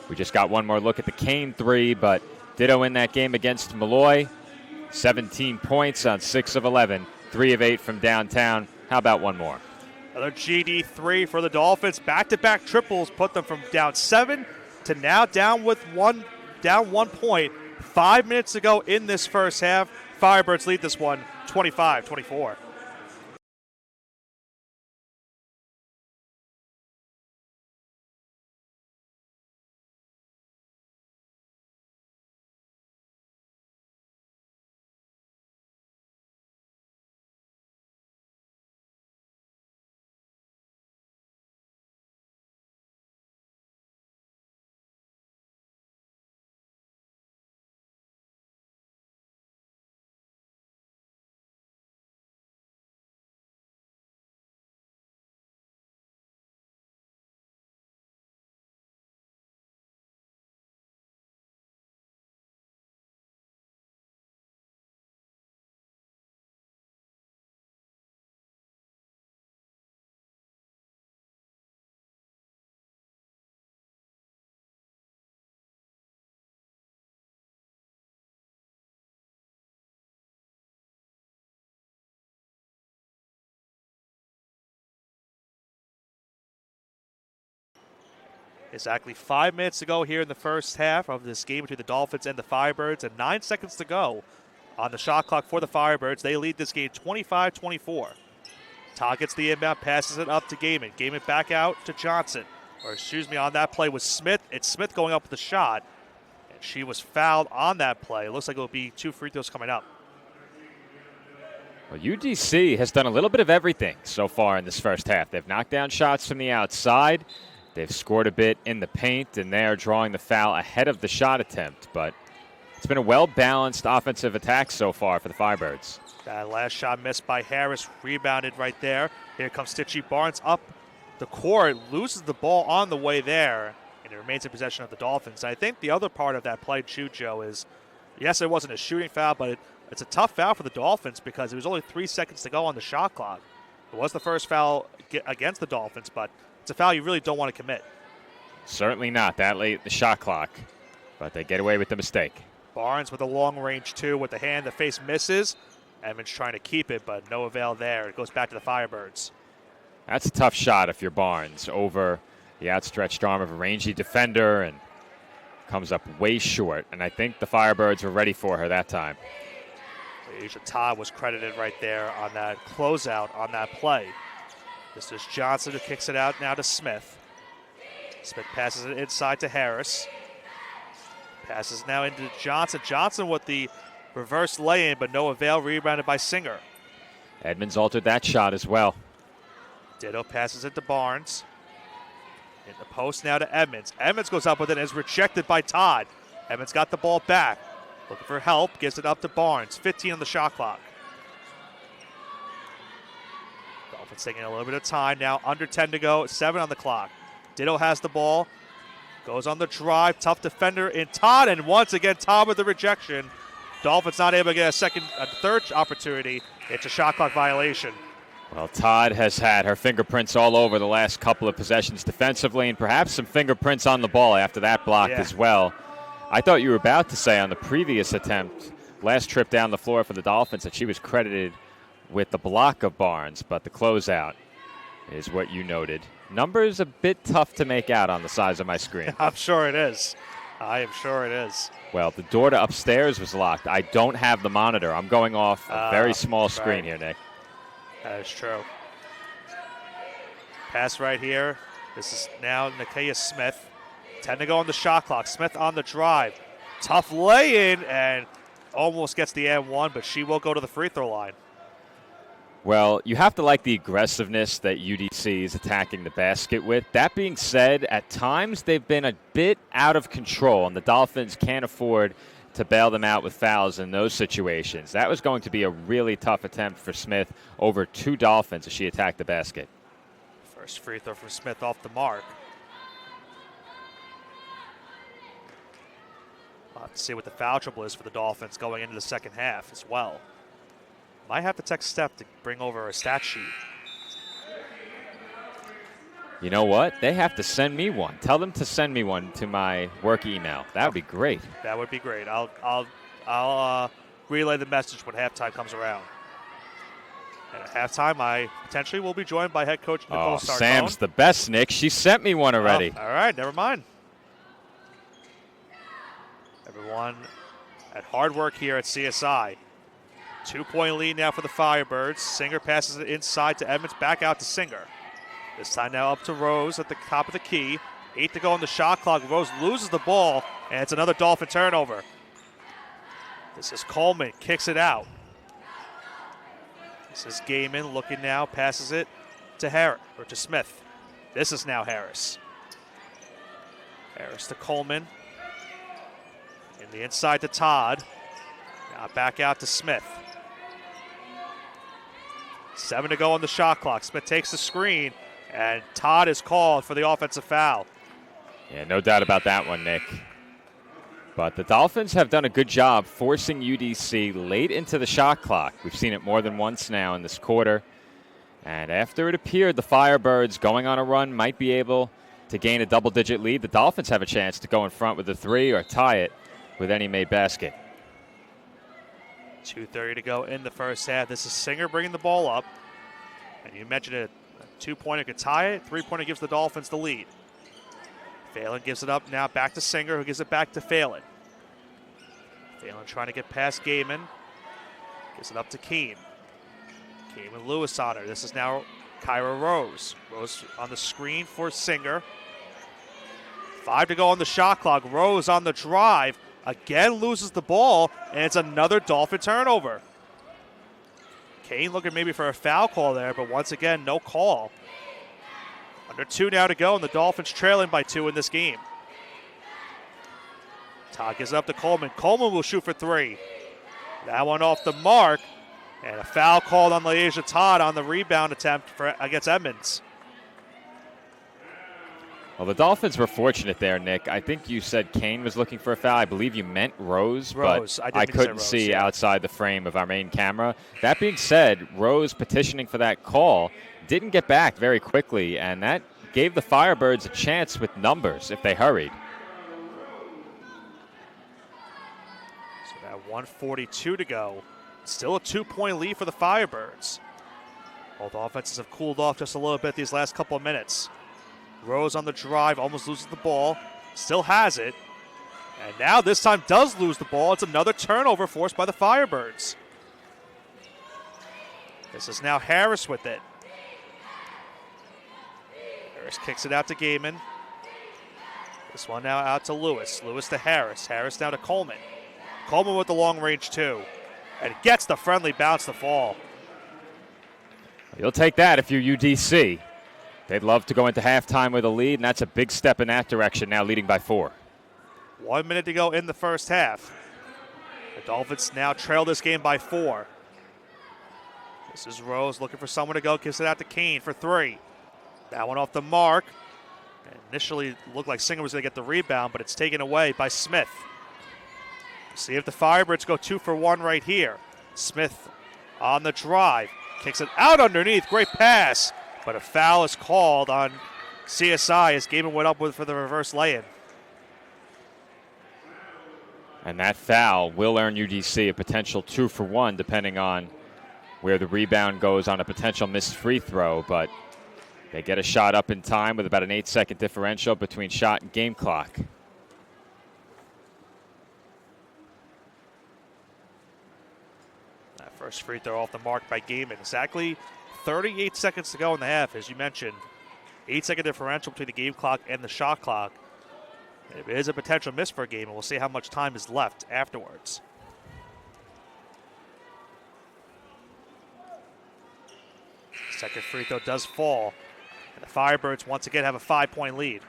We just got one more look at the Kane 3, but Ditto in that game against Malloy, 17 points on 6 of 11, 3 of 8 from downtown. How about one more? Another GD3 for the Dolphins. Back-to-back triples put them from down 7 to now down 1 point. 5 minutes ago in this first half. Firebirds lead this one 25-24. Exactly 5 minutes to go here in the first half of this game between the Dolphins and the Firebirds, and 9 seconds to go on the shot clock for the Firebirds. They lead this game 25-24. Todd gets the inbound, passes it up to Gaiman. Gaiman back out to Johnson. On that play was Smith. It's Smith going up with the shot, and she was fouled on that play. It looks like it will be 2 free throws coming up. Well, UDC has done a little bit of everything so far in this first half. They've knocked down shots from the outside. They've scored a bit in the paint, and they are drawing the foul ahead of the shot attempt. But it's been a well-balanced offensive attack so far for the Firebirds. That last shot missed by Harris, rebounded right there. Here comes Stitchy Barnes up the court, loses the ball on the way there, and it remains in possession of the Dolphins. And I think the other part of that play, too, Joe, is, yes, it wasn't a shooting foul, but it's a tough foul for the Dolphins because it was only 3 seconds to go on the shot clock. It was the first foul against the Dolphins, but it's a foul you really don't want to commit. Certainly not that late in the shot clock, but they get away with the mistake. Barnes with a long range, too, with the hand. The face misses. Edmonds trying to keep it, but no avail there. It goes back to the Firebirds. That's a tough shot if you're Barnes over the outstretched arm of a rangy defender and comes up way short. And I think the Firebirds were ready for her that time. Asia Todd was credited right there on that closeout on that play. This is Johnson who kicks it out now to Smith. Smith passes it inside to Harris. Passes now into Johnson. Johnson with the reverse lay-in, but no avail, rebounded by Singer. Edmonds altered that shot as well. Ditto passes it to Barnes. In the post now to Edmonds. Edmonds goes up with it and is rejected by Todd. Edmonds got the ball back. Looking for help, gives it up to Barnes. 15 on the shot clock. Dolphins taking a little bit of time now. Under 10 to go, 7 on the clock. Ditto has the ball. Goes on the drive. Tough defender in Todd, and once again Todd with the rejection. Dolphins not able to get a third opportunity. It's a shot clock violation. Well, Todd has had her fingerprints all over the last couple of possessions defensively, and perhaps some fingerprints on the ball after that block as well. I thought you were about to say on the previous attempt, last trip down the floor for the Dolphins, that she was credited with the block of Barnes, but the closeout is what you noted. Numbers a bit tough to make out on the size of my screen. I'm sure it is. I am sure it is. Well, the door to upstairs was locked. I don't have the monitor. I'm going off a very small screen here, Nick. That is true. Pass right here. This is now Nakia Smith. 10 to go on the shot clock. Smith on the drive. Tough lay-in and almost gets the and-1, but she will go to the free throw line. Well, you have to like the aggressiveness that UDC is attacking the basket with. That being said, at times they've been a bit out of control, and the Dolphins can't afford to bail them out with fouls in those situations. That was going to be a really tough attempt for Smith over 2 Dolphins as she attacked the basket. First free throw from Smith off the mark. We'll have to see what the foul trouble is for the Dolphins going into the second half as well. Might have to text Steph to bring over a stat sheet. You know what? They have to send me one. Tell them to send me one to my work email. That would be great. That would be great. I'll relay the message when halftime comes around. And at halftime, I potentially will be joined by head coach Nicole Sarcone. Sam's the best, Nick. She sent me one already. Oh, all right, never mind. Everyone at hard work here at CSI. 2-point lead now for the Firebirds. Singer passes it inside to Edmonds, back out to Singer. This time now up to Rose at the top of the key. 8 to go on the shot clock. Rose loses the ball, and it's another Dolphin turnover. This is Coleman, kicks it out. This is Gaiman looking now, passes it to Harris, or to Smith. This is now Harris. Harris to Coleman. In the inside to Todd. Now back out to Smith. 7 to go on the shot clock. Smith takes the screen, and Todd is called for the offensive foul. Yeah, no doubt about that one, Nick. But the Dolphins have done a good job forcing UDC late into the shot clock. We've seen it more than once now in this quarter. And after it appeared the Firebirds going on a run might be able to gain a double-digit lead, the Dolphins have a chance to go in front with a 3 or tie it with any made basket. 2:30 to go in the first half. This is Singer bringing the ball up. And you mentioned it, a 2-pointer could tie it. 3-pointer gives the Dolphins the lead. Phelan gives it up now back to Singer, who gives it back to Phelan. Phelan trying to get past Gaiman. Gives it up to Keene. Gaiman Lewis on her. This is now Kyra Rose. Rose on the screen for Singer. 5 to go on the shot clock. Rose on the drive. Again loses the ball, and it's another Dolphin turnover. Kane looking maybe for a foul call there, but once again, no call. Under 2 now to go, and the Dolphins trailing by 2 in this game. Todd gives it up to Coleman. Coleman will shoot for 3. That one off the mark, and a foul called on Laisha Todd on the rebound attempt against Edmonds. Well, the Dolphins were fortunate there, Nick. I think you said Kane was looking for a foul. I believe you meant Rose, but I couldn't see outside the frame of our main camera. That being said, Rose petitioning for that call didn't get back very quickly, and that gave the Firebirds a chance with numbers if they hurried. So now 1:42 to go. Still a 2-point lead for the Firebirds. Both offenses have cooled off just a little bit these last couple of minutes. Rose on the drive, almost loses the ball, still has it, and now this time does lose the ball. It's another turnover forced by the Firebirds. This is now Harris with it. Harris kicks it out to Gaiman. This one now out to Lewis. Lewis to Harris. Harris now to Coleman. Coleman with the long range too, and gets the friendly bounce to fall. You'll take that if you're UDC. They'd love to go into halftime with a lead, and that's a big step in that direction, now leading by 4. 1 minute to go in the first half. The Dolphins now trail this game by 4. This is Rose looking for someone to go, gives it out to Kane for 3. That one off the mark. Initially looked like Singer was going to get the rebound, but it's taken away by Smith. See if the Firebirds go 2 for 1 right here. Smith on the drive, kicks it out underneath, great pass. But a foul is called on CSI as Gaiman went up for the reverse lay-in. And that foul will earn UDC a potential 2 for 1, depending on where the rebound goes on a potential missed free throw. But they get a shot up in time with about an 8-second differential between shot and game clock. That first free throw off the mark by Gaiman. Exactly 38 seconds to go in the half, as you mentioned. 8-second differential between the game clock and the shot clock. It is a potential miss for a game, and we'll see how much time is left afterwards. Second free throw does fall, and the Firebirds once again have a 5-point lead.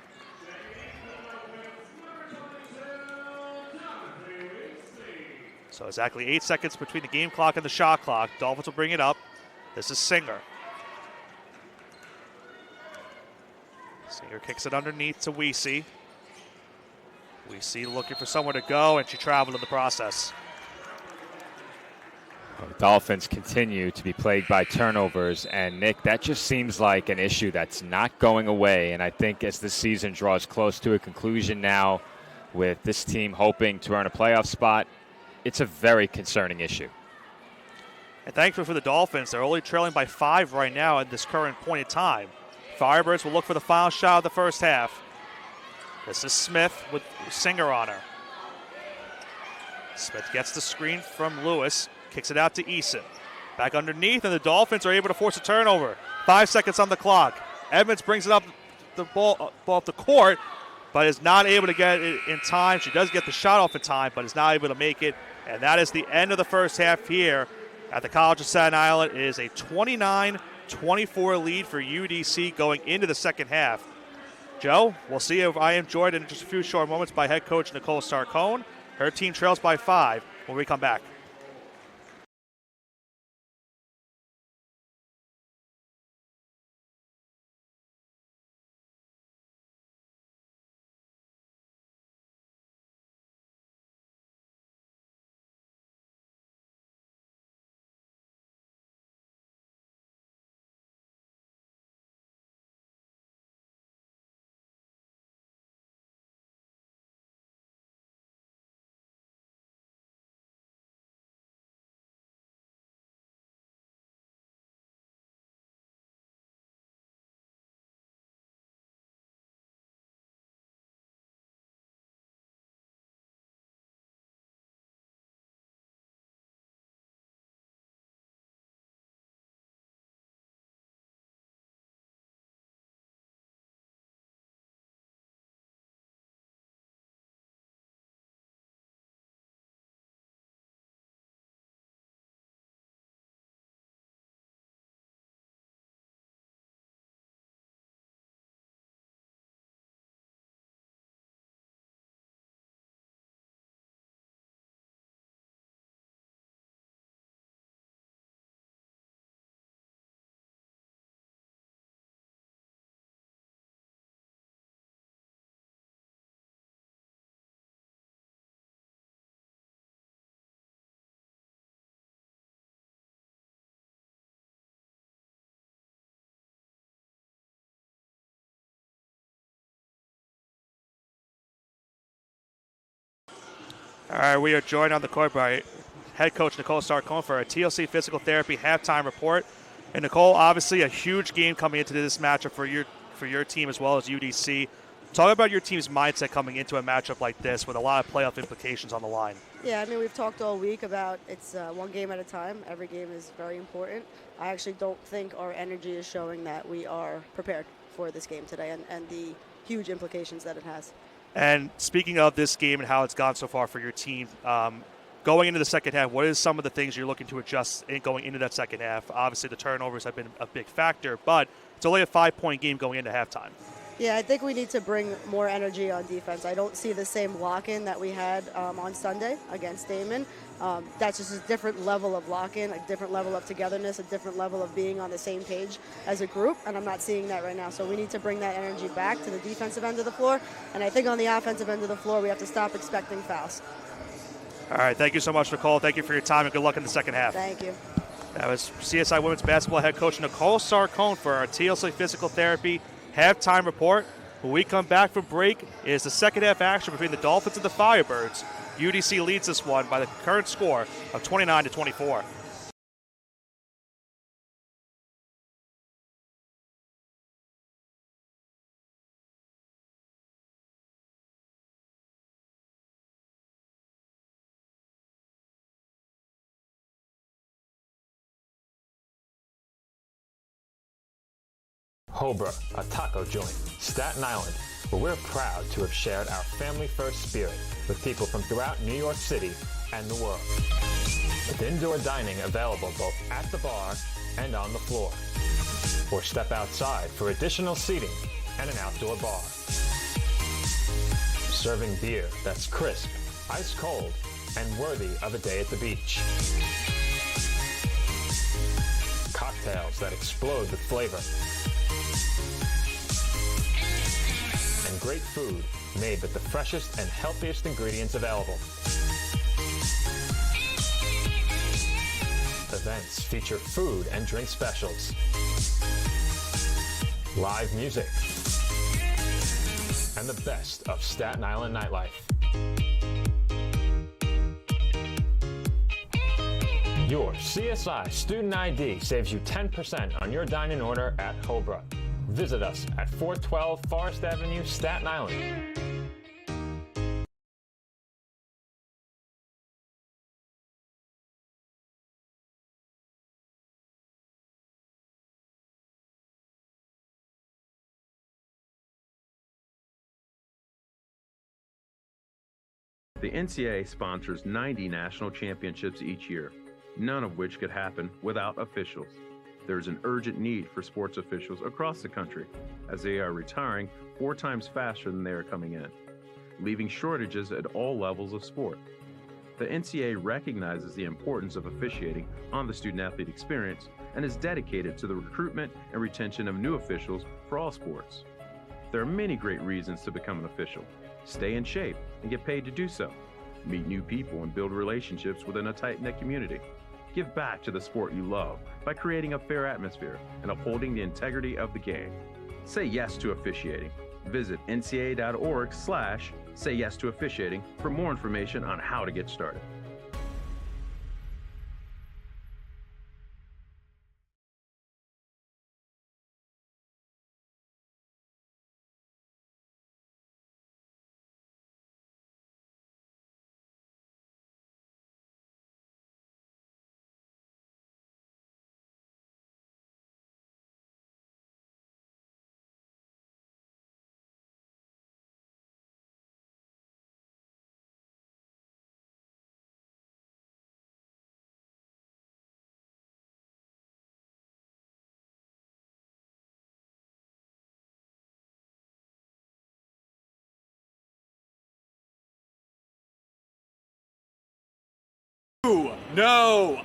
So exactly 8 seconds between the game clock and the shot clock. Dolphins will bring it up. This is Singer. Singer kicks it underneath to Weesey. Weesey looking for somewhere to go, and she traveled in the process. Well, the Dolphins continue to be plagued by turnovers, and Nick, that just seems like an issue that's not going away. And I think as the season draws close to a conclusion now, with this team hoping to earn a playoff spot, it's a very concerning issue. And thankfully for the Dolphins, they're only trailing by 5 right now at this current point in time. Firebirds will look for the final shot of the first half. This is Smith with Singer on her. Smith gets the screen from Lewis, kicks it out to Eason. Back underneath, and the Dolphins are able to force a turnover. 5 seconds on the clock. Edmonds brings it up the ball off the court, but is not able to get it in time. She does get the shot off in time, but is not able to make it. And that is the end of the first half here at the College of Staten Island. It is a 29-24 lead for UDC going into the second half. Joe, we'll see if I am joined in just a few short moments by head coach Nicole Sarcone. Her team trails by 5 when we come back. All right, we are joined on the court by head coach Nicole Sarcone for a TLC Physical Therapy halftime report. And Nicole, obviously a huge game coming into this matchup for your team as well as UDC. Talk about your team's mindset coming into a matchup like this with a lot of playoff implications on the line. Yeah, I mean, we've talked all week about it's one game at a time. Every game is very important. I actually don't think our energy is showing that we are prepared for this game today and the huge implications that it has. And speaking of this game and how it's gone so far for your team, going into the second half, what is some of the things you're looking to adjust going into that second half? Obviously, the turnovers have been a big factor, but it's only a 5-point game going into halftime. Yeah, I think we need to bring more energy on defense. I don't see the same lock-in that we had on Sunday against Damon. That's just a different level of lock-in, a different level of togetherness, a different level of being on the same page as a group, and I'm not seeing that right now. So we need to bring that energy back to the defensive end of the floor, and I think on the offensive end of the floor, we have to stop expecting fouls. All right, thank you so much, Nicole. Thank you for your time, and good luck in the second half. Thank you. That was CSI Women's Basketball head coach Nicole Sarcone for our TLC Physical Therapy halftime report. When we come back from break, it is the second half action between the Dolphins and the Firebirds. UDC leads this one by the current score of 29-24. Hobra, a taco joint, Staten Island, where we're proud to have shared our family-first spirit with people from throughout New York City and the world. With indoor dining available both at the bar and on the floor. Or step outside for additional seating and an outdoor bar. Serving beer that's crisp, ice cold, and worthy of a day at the beach. Cocktails that explode with flavor. And great food made with the freshest and healthiest ingredients available. Events feature food and drink specials, live music, and the best of Staten Island nightlife. Your CSI Student ID saves you 10% on your dine-in order at Hobra. Visit us at 412 Forest Avenue, Staten Island. The NCAA sponsors 90 national championships each year, none of which could happen without officials. There is an urgent need for sports officials across the country, as they are retiring 4 times faster than they are coming in, leaving shortages at all levels of sport. The NCAA recognizes the importance of officiating on the student-athlete experience and is dedicated to the recruitment and retention of new officials for all sports. There are many great reasons to become an official. Stay in shape and get paid to do so. Meet new people and build relationships within a tight-knit community. Give back to the sport you love by creating a fair atmosphere and upholding the integrity of the game. Say yes to officiating. Visit ncaa.org/sayyes-to-officiating for more information on how to get started. No,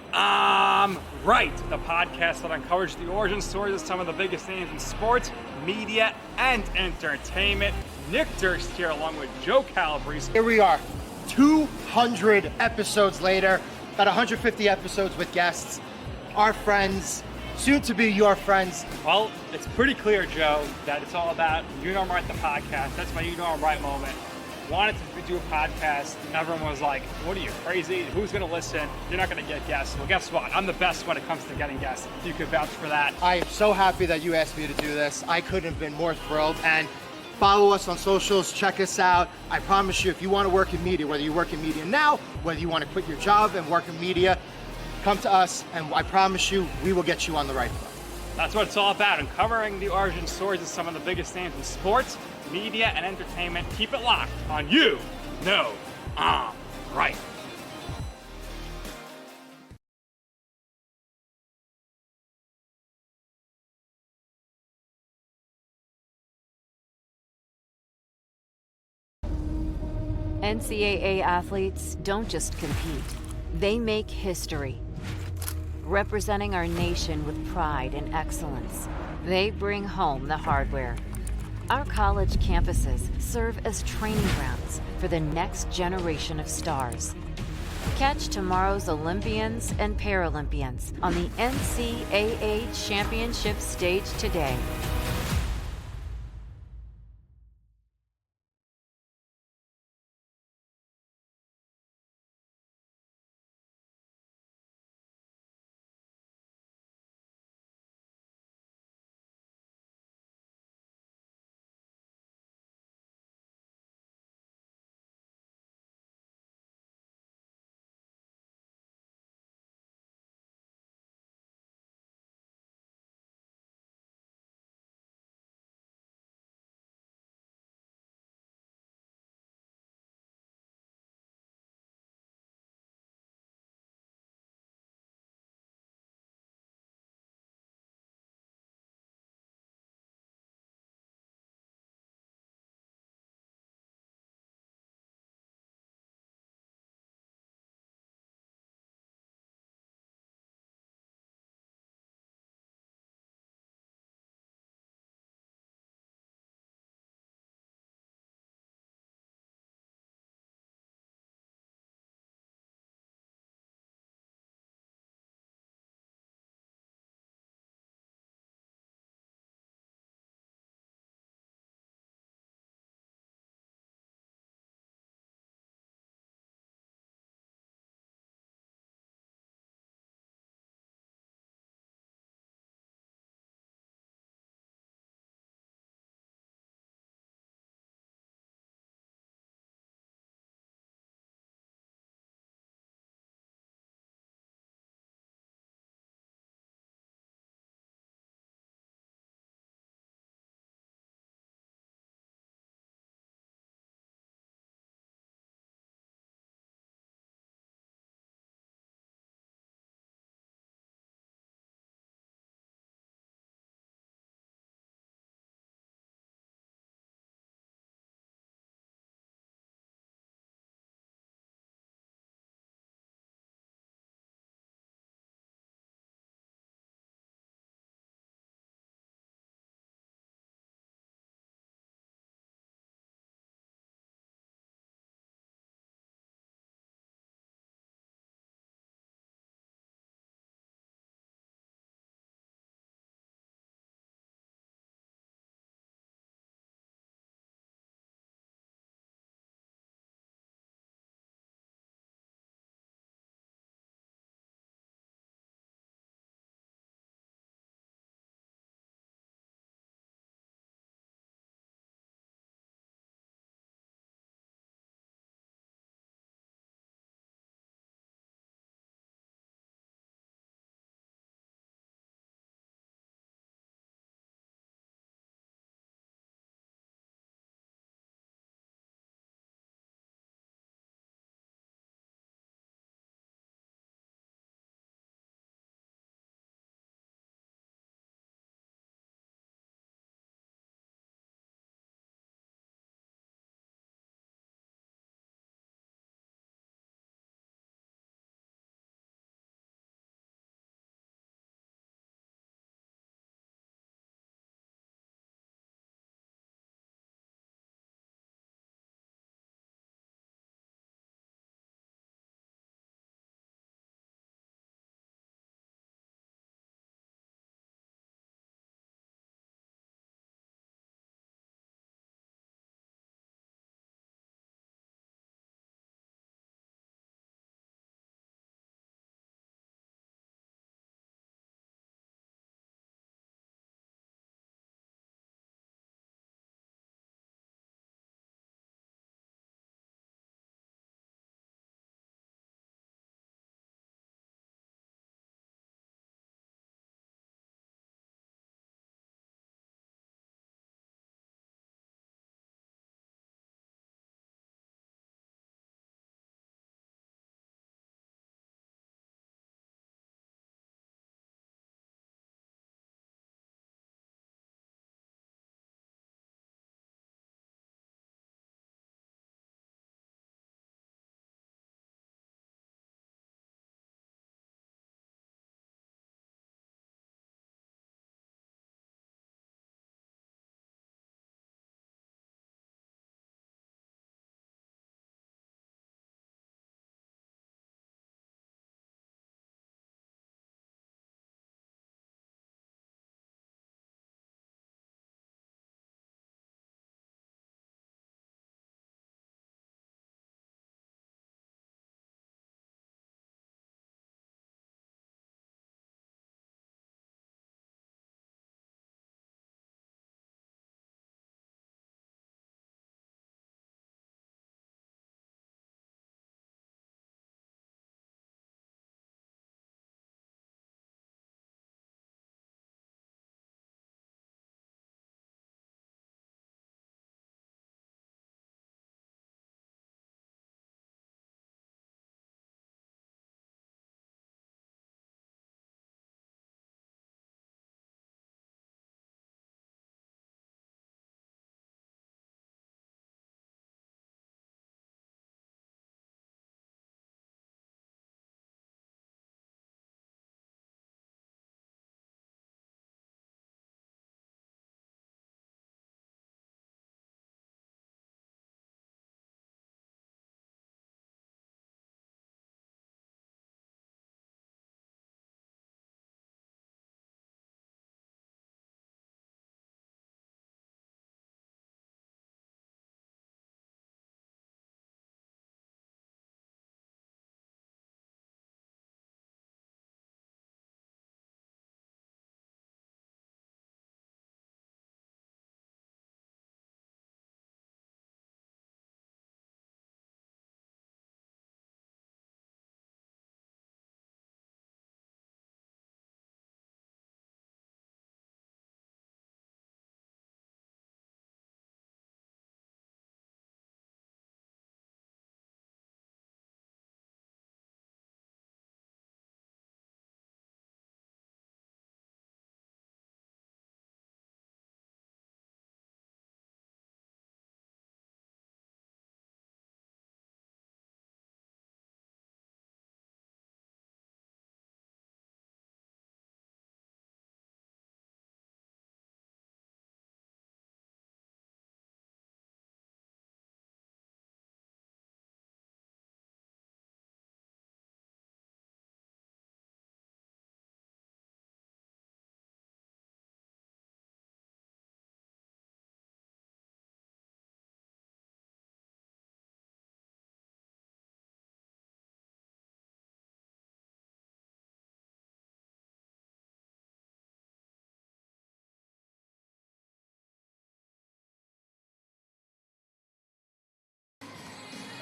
right. The podcast that uncovers the origin stories of some of the biggest names in sports, media, and entertainment. Nick Durst here along with Joe Calabrese. Here we are, 200 episodes later, about 150 episodes with guests, our friends, soon to be your friends. Well, it's pretty clear, Joe, that it's all about You Know I'm Right, the podcast. That's my You Know I'm Right moment. wanted to do a podcast, and everyone was like, what are you, crazy? Who's going to listen? You're not going to get guests. Well, guess what? I'm the best when it comes to getting guests. You could vouch for that. I am so happy that you asked me to do this. I couldn't have been more thrilled. And follow us on socials, check us out. I promise you, if you want to work in media, whether you work in media now, whether you want to quit your job and work in media, come to us, and I promise you, we will get you on the right foot. That's what it's all about, uncovering the origin stories of some of the biggest names in sports, media, and entertainment. Keep it locked on You Know I'm Right. NCAA athletes don't just compete, they make history. Representing our nation with pride and excellence, they bring home the hardware. Our college campuses serve as training grounds for the next generation of stars. Catch tomorrow's Olympians and Paralympians on the NCAA Championship stage today.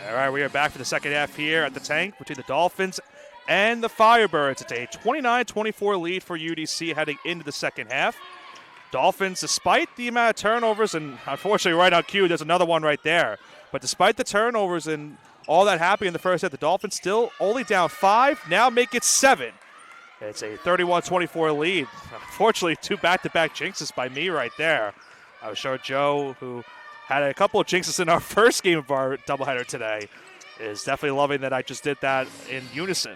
All right, we are back for the second half here at the Tank between the Dolphins and the Firebirds. It's a 29-24 lead for UDC heading into the second half. Dolphins, despite the amount of turnovers, and unfortunately right on cue, there's another one right there. But despite the turnovers and all that happening in the first half, the Dolphins still only down 5, now make it 7. It's a 31-24 lead. Unfortunately, 2 back-to-back jinxes by me right there. I was sure Joe, who had a couple of jinxes in our first game of our doubleheader today, is definitely loving that I just did that in unison.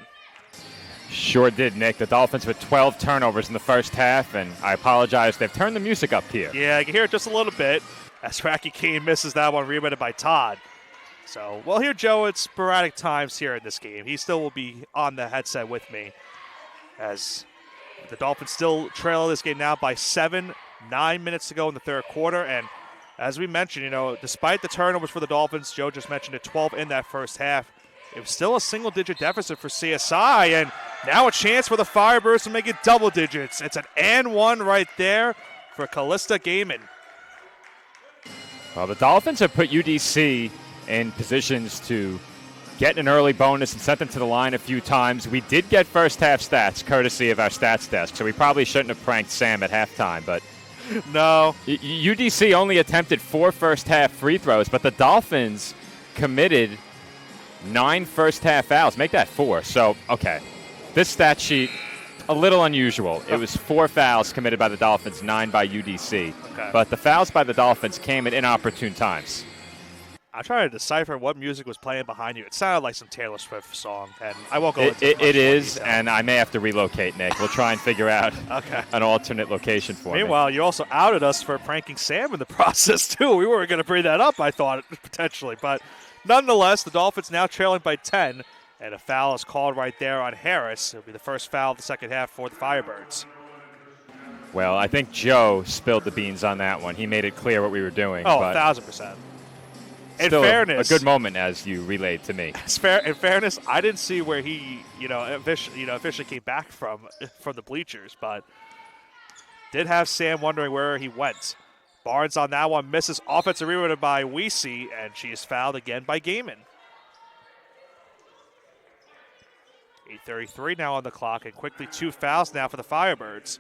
Sure did, Nick. The Dolphins with 12 turnovers in the first half, and I apologize. They've turned the music up here. Yeah, I can hear it just a little bit as Racky Kane misses that one, rebounded by Todd. So we'll hear Joe at sporadic times here in this game. He still will be on the headset with me as the Dolphins still trail this game now by 7, 9 minutes to go in the third quarter. And as we mentioned, despite the turnovers for the Dolphins, Joe just mentioned it, 12 in that first half, it was still a single-digit deficit for CSI, and now a chance for the Firebirds to make it double digits. It's an and one right there for Callista Gaiman. Well, the Dolphins have put UDC in positions to get an early bonus and sent them to the line a few times. We did get first-half stats, courtesy of our stats desk, so we probably shouldn't have pranked Sam at halftime, but no. UDC only attempted 4 first-half free throws, but the Dolphins committed 9 first-half fouls. Make that 4. So, okay. This stat sheet, a little unusual. It was 4 fouls committed by the Dolphins, 9 by UDC. Okay. But the fouls by the Dolphins came at inopportune times. I'm trying to decipher what music was playing behind you. It sounded like some Taylor Swift song, and I won't go into it is, and I may have to relocate, Nick. We'll try and figure out an alternate location for me. Meanwhile, you also outed us for pranking Sam in the process, too. We weren't going to bring that up, I thought, potentially. But nonetheless, the Dolphins now trailing by 10, and a foul is called right there on Harris. It'll be the first foul of the second half for the Firebirds. Well, I think Joe spilled the beans on that one. He made it clear what we were doing. Oh, 1,000%. In still fairness, a good moment as you relayed to me. In fairness, I didn't see where he, officially came back from the bleachers, but did have Sam wondering where he went. Barnes on that one misses. Offensive rebound by Weesey, and she is fouled again by Gaiman. 8:33 now on the clock, and quickly 2 fouls now for the Firebirds.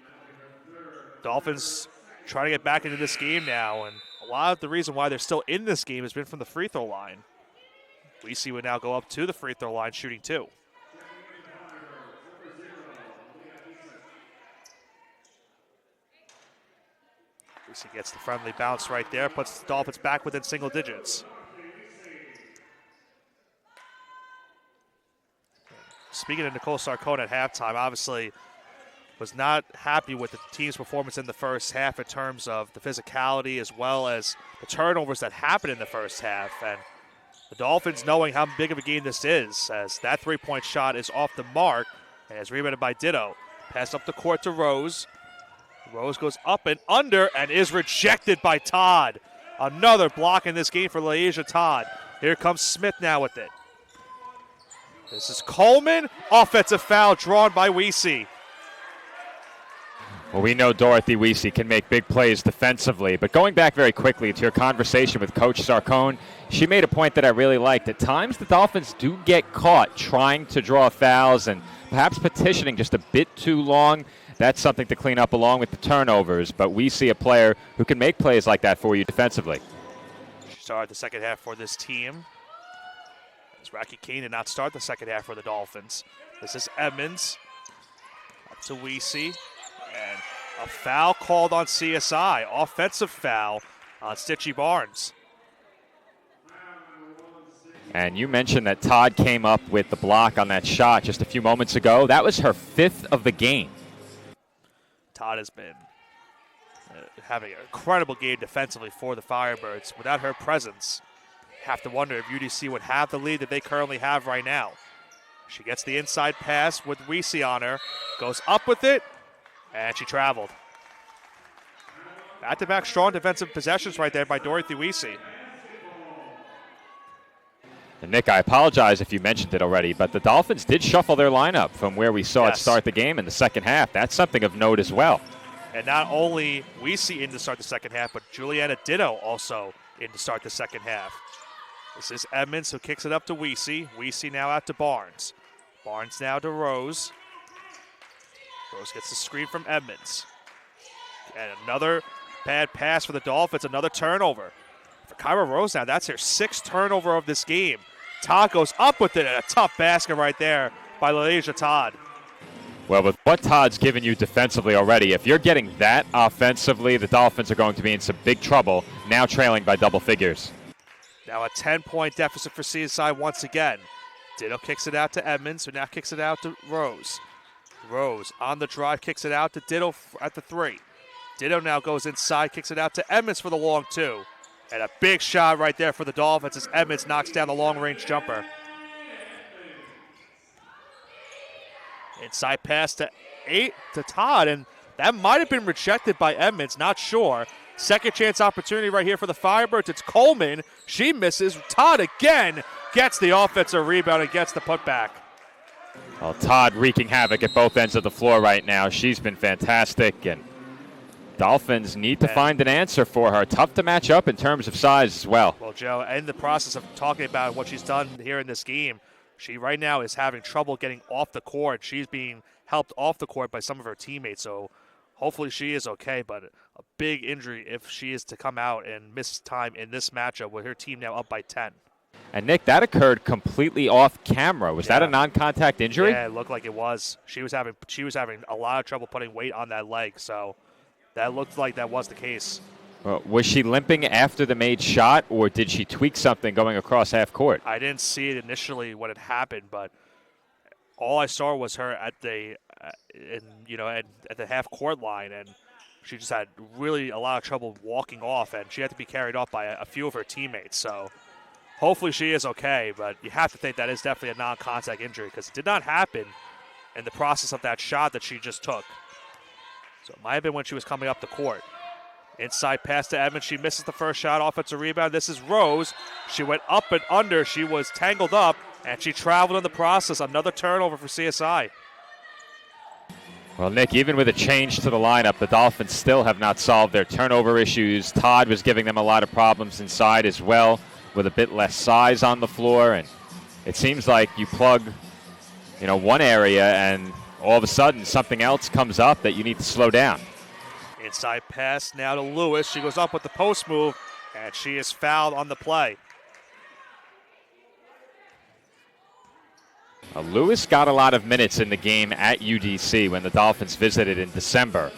Dolphins trying to get back into this game now, and a lot of the reason why they're still in this game has been from the free throw line. Weesey would now go up to the free throw line shooting 2. Weesey gets the friendly bounce right there, puts the Dolphins back within single digits. Speaking of Nicole Sarcone at halftime, obviously was not happy with the team's performance in the first half in terms of the physicality as well as the turnovers that happened in the first half. And the Dolphins, knowing how big of a game this is, as that three-point shot is off the mark and is rebounded by Ditto. Pass up the court to Rose. Rose goes up and under and is rejected by Todd. Another block in this game for LaAsia Todd. Here comes Smith now with it. This is Coleman. Offensive foul drawn by Weesey. Well, we know Dorothy Weesey can make big plays defensively, but going back very quickly to your conversation with Coach Sarcone, she made a point that I really liked. At times, the Dolphins do get caught trying to draw fouls and perhaps petitioning just a bit too long. That's something to clean up along with the turnovers, but we see a player who can make plays like that for you defensively. She started the second half for this team, as Racky Kane did not start the second half for the Dolphins. This is Edmonds. Up to Weesey. And a foul called on CSI. Offensive foul on Stitchy Barnes. And you mentioned that Todd came up with the block on that shot just a few moments ago. That was her 5th of the game. Todd has been having an incredible game defensively for the Firebirds. Without her presence, have to wonder if UDC would have the lead that they currently have right now. She gets the inside pass with Weesey on her. Goes up with it. And she traveled. Back-to-back strong defensive possessions right there by Dorothy Weesey. And Nick, I apologize if you mentioned it already, but the Dolphins did shuffle their lineup from where we saw it start the game in the second half. That's something of note as well. And not only Weesey in to start the second half, but Juliana Ditto also in to start the second half. This is Edmonds who kicks it up to Weesey. Weesey now out to Barnes. Barnes now to Rose. Rose gets the screen from Edmonds. And another bad pass for the Dolphins, another turnover. For Kyra Rose now, that's her 6th turnover of this game. Todd goes up with it, and a tough basket right there by LaLasia Todd. Well, with what Todd's given you defensively already, if you're getting that offensively, the Dolphins are going to be in some big trouble, now trailing by double figures. Now a 10-point deficit for CSI once again. Ditto kicks it out to Edmonds, who now kicks it out to Rose. Rose on the drive, kicks it out to Ditto at the 3. Ditto now goes inside, kicks it out to Edmonds for the long 2. And a big shot right there for the Dolphins as Edmonds knocks down the long-range jumper. Inside pass to Todd, and that might have been rejected by Edmonds, not sure. Second chance opportunity right here for the Firebirds. It's Coleman. She misses. Todd again gets the offensive rebound and gets the putback. Well, Todd wreaking havoc at both ends of the floor right now. She's been fantastic, and Dolphins need to find an answer for her. Tough to match up in terms of size as well. Well, Joe, in the process of talking about what she's done here in this game, she right now is having trouble getting off the court. She's being helped off the court by some of her teammates, so hopefully she is okay, but a big injury if she is to come out and miss time in this matchup with her team now up by 10. And, Nick, that occurred completely off camera. Was that a non-contact injury? Yeah, it looked like it was. She was having a lot of trouble putting weight on that leg, so that looked like that was the case. Was she limping after the made shot, or did she tweak something going across half court? I didn't see it initially when it happened, but all I saw was her at the at the half court line, and she just had really a lot of trouble walking off, and she had to be carried off by a few of her teammates. So hopefully she is okay, but you have to think that is definitely a non-contact injury because it did not happen in the process of that shot that she just took. So it might have been when she was coming up the court. Inside pass to Edmonds. She misses the first shot. Offensive rebound. This is Rose. She went up and under. She was tangled up, and she traveled in the process. Another turnover for CSI. Well, Nick, even with a change to the lineup, the Dolphins still have not solved their turnover issues. Todd was giving them a lot of problems inside as well, with a bit less size on the floor. And it seems like you plug, one area, and all of a sudden something else comes up that you need to slow down. Inside pass now to Lewis. She goes up with the post move, and she is fouled on the play. Lewis got a lot of minutes in the game at UDC when the Dolphins visited in December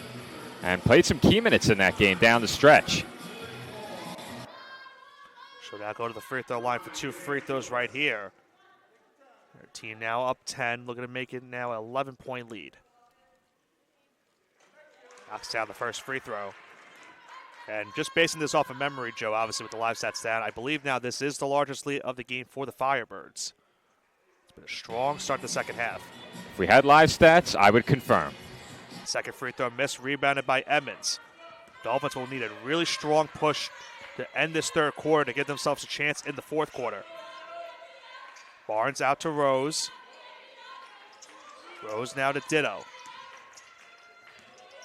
and played some key minutes in that game down the stretch. She'll now go to the free throw line for 2 free throws right here. Her team now up 10, looking to make it now an 11-point lead. Knocks down the first free throw. And just basing this off of memory, Joe, obviously with the live stats down, I believe now this is the largest lead of the game for the Firebirds. It's been a strong start to the second half. If we had live stats, I would confirm. Second free throw missed, rebounded by Edmonds. Dolphins will need a really strong push to end this third quarter to give themselves a chance in the fourth quarter. Barnes out to Rose. Rose now to Ditto.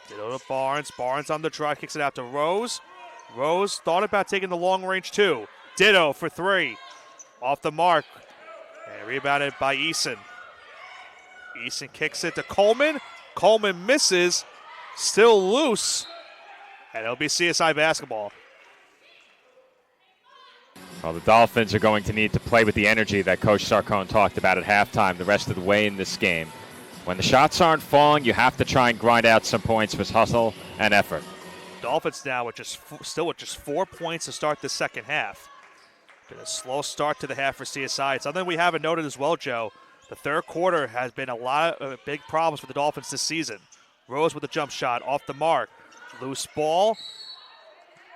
Ditto to Barnes. Barnes on the drive, kicks it out to Rose. Rose thought about taking the long range 2. Ditto for 3. Off the mark. And rebounded by Eason. Eason kicks it to Coleman. Coleman misses. Still loose. And it'll be CSI basketball. Well, the Dolphins are going to need to play with the energy that Coach Sarcone talked about at halftime the rest of the way in this game. When the shots aren't falling, you have to try and grind out some points with hustle and effort. Dolphins now with just 4 points to start the second half. Been a slow start to the half for CSI. It's something we haven't noted as well, Joe. The third quarter has been a lot of big problems for the Dolphins this season. Rose with a jump shot off the mark. Loose ball.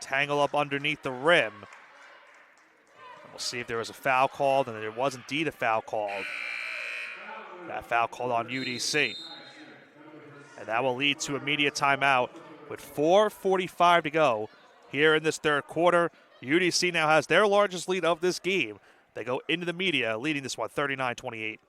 Tangle up underneath the rim. We'll see if there was a foul called, and there was indeed a foul called. That foul called on UDC. And that will lead to immediate timeout with 4:45 to go here in this third quarter. UDC now has their largest lead of this game. They go into the media, leading this one 39-28.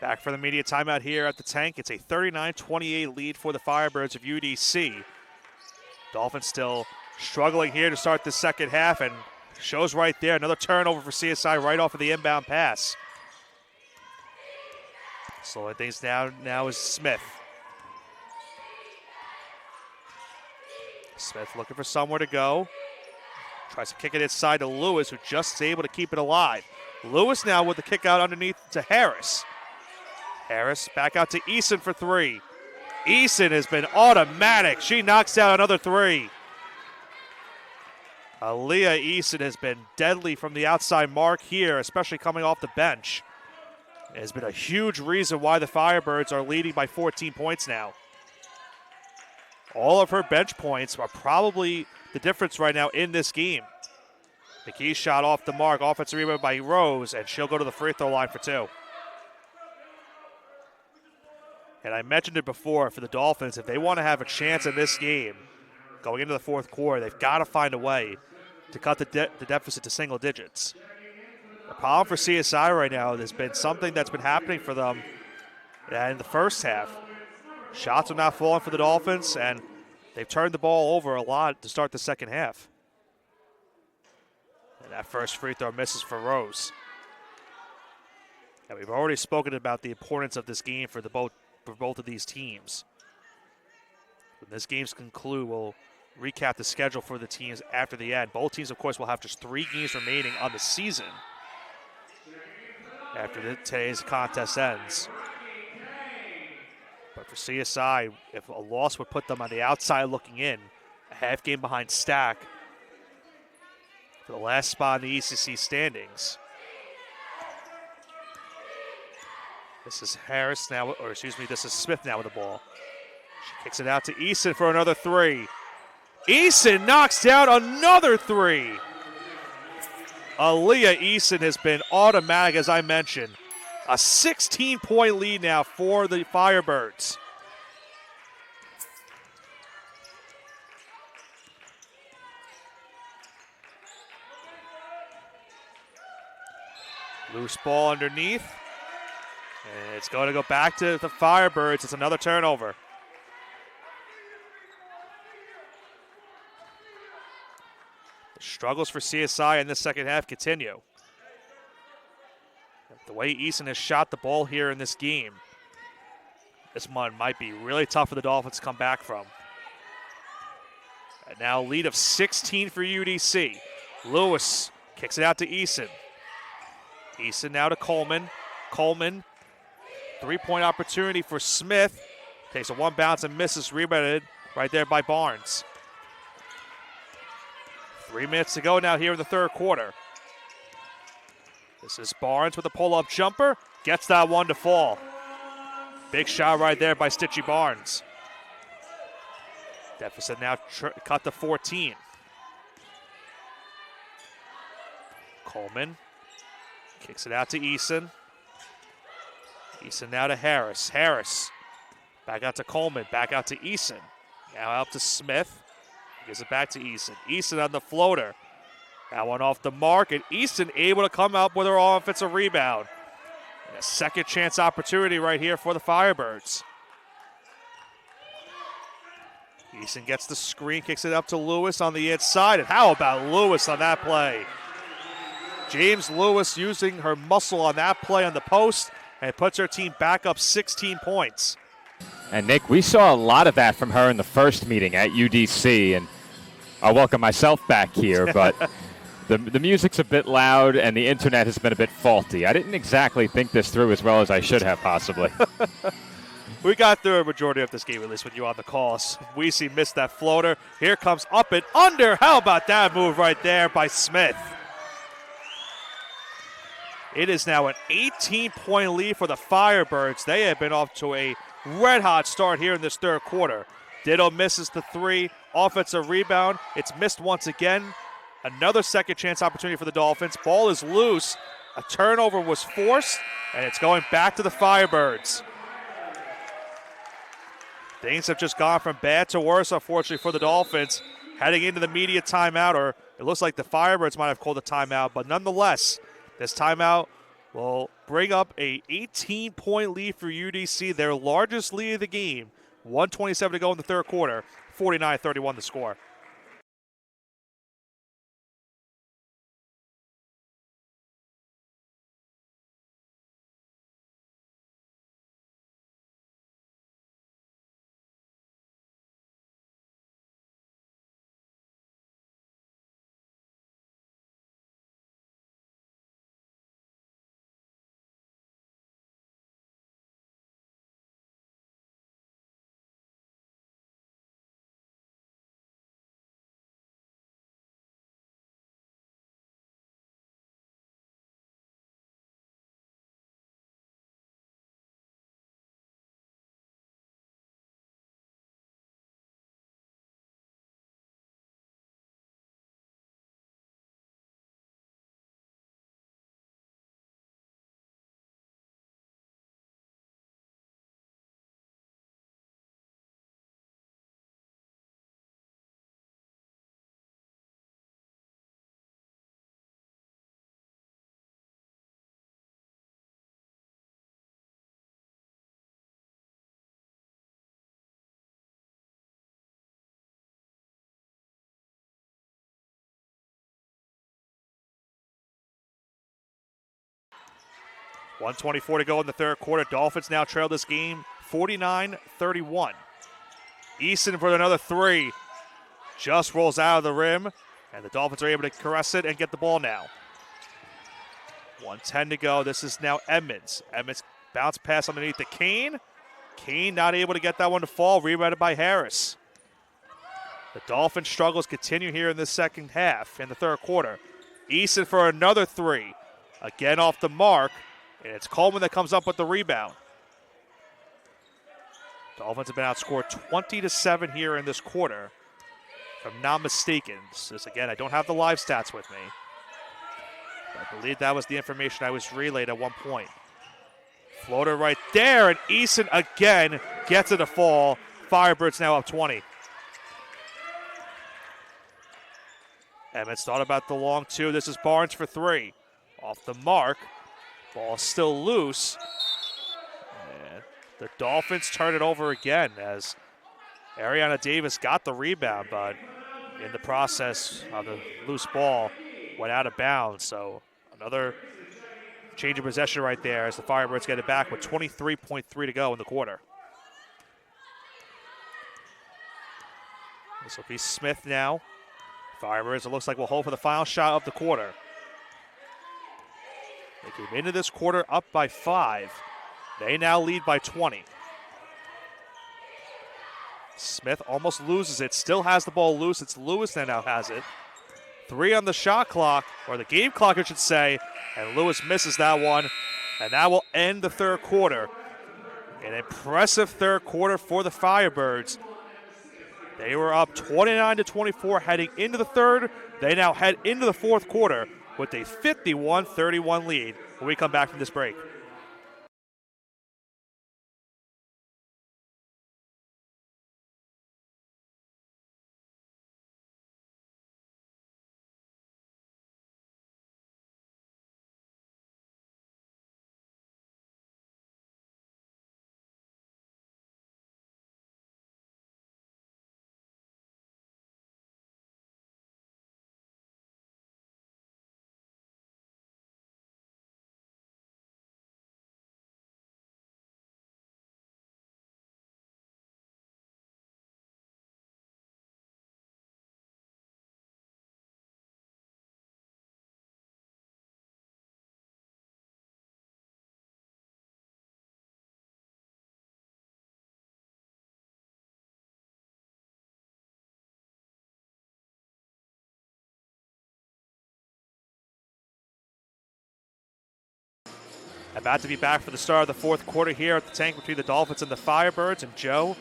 Back for the media timeout here at the Tank. It's a 39-28 lead for the Firebirds of UDC. Dolphins still struggling here to start the second half, and shows right there. Another turnover for CSI right off of the inbound pass. Slowing things down now is Smith. Smith looking for somewhere to go. Tries to kick it inside to Lewis, who just is able to keep it alive. Lewis now with the kick out underneath to Harris. Harris back out to Eason for three. Eason has been automatic. She knocks down another three. Aaliyah Eason has been deadly from the outside mark here, especially coming off the bench. It has been a huge reason why the Firebirds are leading by 14 points now. All of her bench points are probably the difference right now in this game. McKee's shot off the mark, offensive rebound by Rose, and she'll go to the free throw line for two. And I mentioned it before, for the Dolphins, if they want to have a chance in this game, going into the fourth quarter, they've got to find a way to cut the deficit to single digits. The problem for CSI right now has been something that's been happening for them in the first half. Shots are not falling for the Dolphins, and they've turned the ball over a lot to start the second half. And that first free throw misses for Rose. And we've already spoken about the importance of this game for both of these teams. When this game's conclude, we'll recap the schedule for the teams after the end. Both teams, of course, will have just 3 games remaining on the season after today's contest ends. But for CSI, if a loss would put them on the outside looking in, a half game behind Stack for the last spot in the ECC standings. This is Harris now, or excuse me, this is Smith now with the ball. She kicks it out to Eason for another three. Eason knocks down another three. Aaliyah Eason has been automatic, as I mentioned. A 16-point lead now for the Firebirds. Loose ball underneath. And it's going to go back to the Firebirds. It's another turnover. The struggles for CSI in this second half continue. The way Eason has shot the ball here in this game, this one might be really tough for the Dolphins to come back from. And now lead of 16 for UDC. Lewis kicks it out to Eason. Eason now to Coleman. Coleman, three-point opportunity for Smith. Takes a one bounce and misses, rebounded right there by Barnes. 3 minutes to go now here in the third quarter. This is Barnes with a pull-up jumper. Gets that one to fall. Big shot right there by Stitchy Barnes. Deficit now cut to 14. Coleman kicks it out to Eason. Eason now to Harris. Harris back out to Coleman. Back out to Eason. Now out to Smith. Gives it back to Eason. Eason on the floater. That one off the mark, and Eason able to come up with her offensive rebound. And a second chance opportunity right here for the Firebirds. Eason gets the screen, kicks it up to Lewis on the inside, and how about Lewis on that play? James Lewis using her muscle on that play on the post, and puts her team back up 16 points. And Nick, we saw a lot of that from her in the first meeting at UDC, and I welcome myself back here, but the music's a bit loud and the internet has been a bit faulty. I didn't exactly think this through as well as I should have possibly. We got through a majority of this game, at least with you on the calls. Weesey missed that floater. Here comes up and under. How about that move right there by Smith? It is now an 18-point lead for the Firebirds. They have been off to a red-hot start here in this third quarter. Ditto misses the three. Offensive rebound. It's missed once again. Another second chance opportunity for the Dolphins. Ball is loose. A turnover was forced, and it's going back to the Firebirds. Things have just gone from bad to worse, unfortunately, for the Dolphins. Heading into the media timeout, or it looks like the Firebirds might have called a timeout, but nonetheless, this timeout will bring up a 18-point lead for UDC, their largest lead of the game. 1:27 to go in the third quarter, 49-31 the score. .124 to go in the third quarter. Dolphins now trail this game 49-31. Easton for another three. Just rolls out of the rim, and the Dolphins are able to caress it and get the ball now. 1:10 to go. This is now Edmonds. Edmonds bounce pass underneath to Kane. Kane not able to get that one to fall. Rebounded by Harris. The Dolphins' struggles continue here in the second half, in the third quarter. Easton for another three. Again off the mark. And it's Coleman that comes up with the rebound. Dolphins have been outscored 20-7 here in this quarter, if I'm not mistaken. This, again, I don't have the live stats with me. I believe that was the information I was relayed at one point. Floater right there, and Easton again gets it to fall. Firebirds now up 20. Emmons thought about the long two. This is Barnes for three. Off the mark. Ball still loose. And the Dolphins turn it over again as Ariana Davis got the rebound, but in the process of the loose ball went out of bounds. So another change of possession right there as the Firebirds get it back with 23.3 to go in the quarter. This will be Smith now. Firebirds, it looks like, will hold for the final shot of the quarter. They came into this quarter up by 5. They now lead by 20. Smith almost loses it, still has the ball loose. It's Lewis that now has it. 3 on the shot clock, or the game clock, I should say, and Lewis misses that one, and that will end the third quarter. An impressive third quarter for the Firebirds. They were up 29-24 heading into the third. They now head into the fourth quarter with a 51-31 lead when we come back from this break. About to be back for the start of the fourth quarter here at the tank between the Dolphins and the Firebirds. And Joe,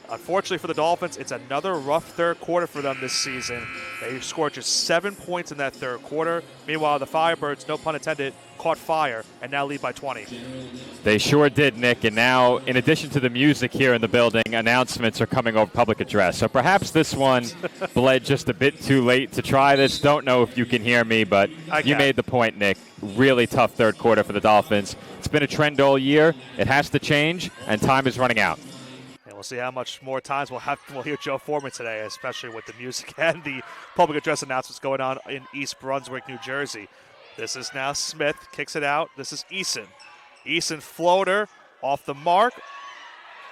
unfortunately for the Dolphins, it's another rough third quarter for them this season. They scored just 7 points in that third quarter. Meanwhile, the Firebirds, no pun intended, caught fire and now lead by 20. They sure did, Nick. And now, in addition to the music here in the building, announcements are coming over public address. So perhaps this one bled just a bit too late to try this. Don't know if you can hear me, but you made the point, Nick. Really tough third quarter for the Dolphins. It's been a trend all year. It has to change, and time is running out. And we'll see how much more times we'll hear Joe Foreman today, especially with the music and the public address announcements going on in East Brunswick, New Jersey. This is now Smith, kicks it out. This is Eason. Eason floater off the mark.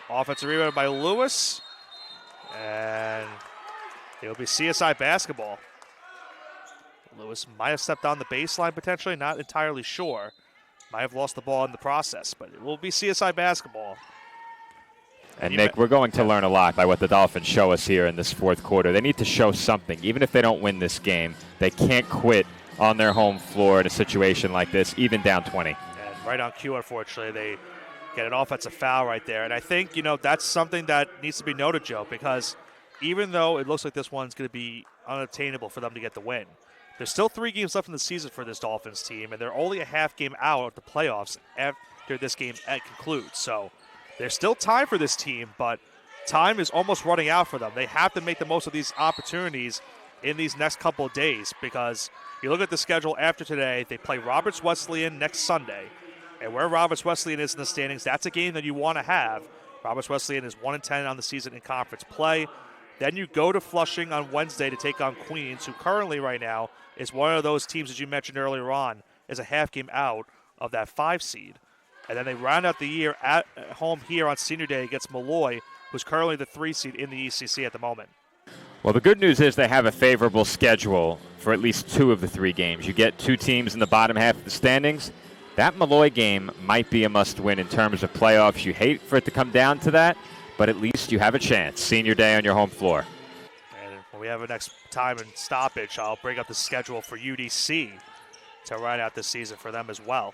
Offensive rebound by Lewis. And it'll be CSI basketball. Lewis might have stepped on the baseline potentially, not entirely sure. Might have lost the ball in the process, but it will be CSI basketball. And Nick, we're going to learn a lot by what the Dolphins show us here in this fourth quarter. They need to show something. Even if they don't win this game, they can't quit on their home floor in a situation like this, even down 20. And right on cue, unfortunately, they get an offensive foul right there. And I think, that's something that needs to be noted, Joe, because even though it looks like this one's going to be unobtainable for them to get the win, there's still 3 games left in the season for this Dolphins team, and they're only a half game out of the playoffs after this game concludes. So there's still time for this team, but time is almost running out for them. They have to make the most of these opportunities in these next couple of days, because you look at the schedule after today, they play Roberts Wesleyan next Sunday. And where Roberts Wesleyan is in the standings, that's a game that you want to have. Roberts Wesleyan is 1-10 on the season in conference play. Then you go to Flushing on Wednesday to take on Queens, who currently right now is one of those teams, as you mentioned earlier on, is a half game out of that 5 seed. And then they round out the year at home here on Senior Day against Malloy, who's currently the 3 seed in the ECC at the moment. Well, the good news is they have a favorable schedule for at least 2 of the 3 games. You get 2 teams in the bottom half of the standings. That Malloy game might be a must-win in terms of playoffs. You hate for it to come down to that, but at least you have a chance. Senior Day on your home floor. And when we have a next time in stoppage, I'll bring up the schedule for UDC to round out this season for them as well.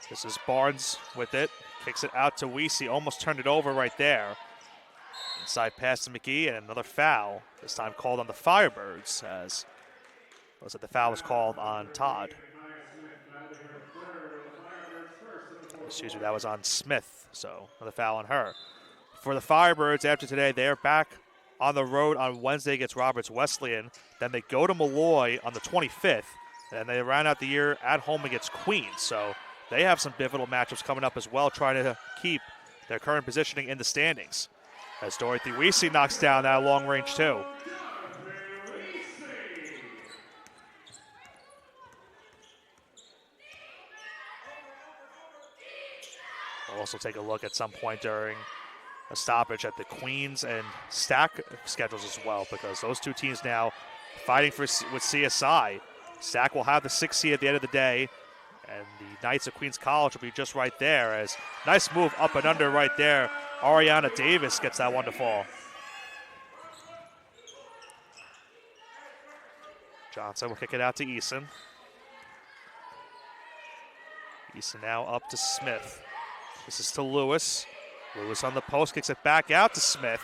This is Barnes with it. Kicks it out to Weesey. Almost turned it over right there. Inside pass to McGee, and another foul. This time called on the Firebirds, as the foul was called on Todd. Excuse me, that was on Smith, so another foul on her. For the Firebirds, after today, they are back on the road on Wednesday against Roberts Wesleyan. Then they go to Malloy on the 25th, and they round out the year at home against Queens. So they have some pivotal matchups coming up as well, trying to keep their current positioning in the standings. As Dorothy Weesey knocks down that long range too. We'll also take a look at some point during a stoppage at the Queens and Stack schedules as well, because those 2 teams now fighting with CSI. Stack will have the 6th seed at the end of the day, and the Knights of Queens College will be just right there. As nice move up and under right there. Ariana Davis gets that one to fall. Johnson will kick it out to Eason. Eason now up to Smith. This is to Lewis. Lewis on the post, kicks it back out to Smith.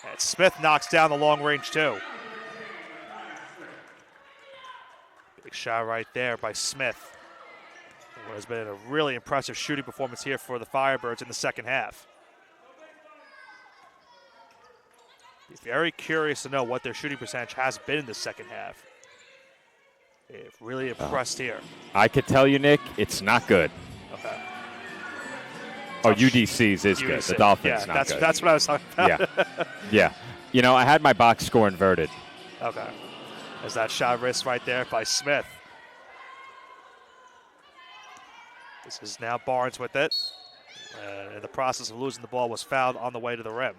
And Smith knocks down the long range too. Big shot right there by Smith. What has been a really impressive shooting performance here for the Firebirds in the second half. Be very curious to know what their shooting percentage has been in the second half. They've really impressed here. I could tell you, Nick, it's not good. Okay. Oh, UDC's is good. The Dolphins not good. That's what I was talking about. Yeah. Yeah. I had my box score inverted. Okay. There's that shot wrist right there by Smith. This is now Barnes with it. In the process of losing the ball, was fouled on the way to the rim.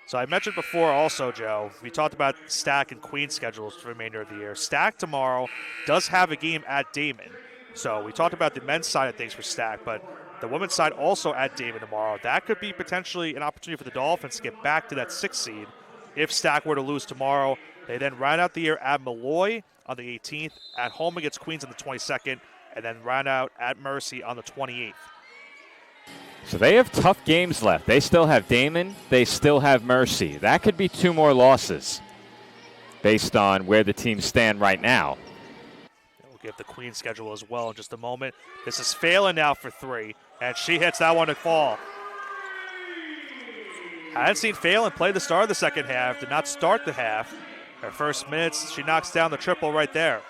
So I mentioned before also, Joe, we talked about Stack and Queens schedules for the remainder of the year. Stack tomorrow does have a game at Damon. So we talked about the men's side of things for Stack, but the women's side also at Damon tomorrow. That could be potentially an opportunity for the Dolphins to get back to that 6th seed. If Stack were to lose tomorrow, they then round out the year at Malloy on the 18th, at home against Queens on the 22nd, and then round out at Mercy on the 28th. So they have tough games left. They still have Damon. They still have Mercy. That could be 2 more losses based on where the teams stand right now. We'll give the Queen schedule as well in just a moment. This is Phelan now for 3, and she hits that one to fall. I hadn't seen Phelan play the start of the second half, did not start the half. Her first minutes, she knocks down the triple right there.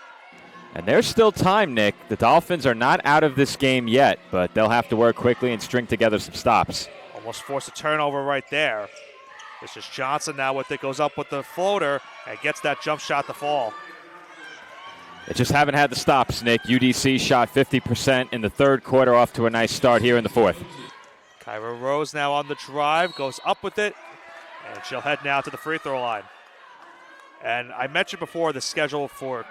And there's still time, Nick. The Dolphins are not out of this game yet, but they'll have to work quickly and string together some stops. Almost forced a turnover right there. This is Johnson now with it, goes up with the floater and gets that jump shot to fall. They just haven't had the stops, Nick. UDC shot 50% in the third quarter, off to a nice start here in the fourth. Kyra Rose now on the drive, goes up with it, and she'll head now to the free throw line. And I mentioned before the schedule for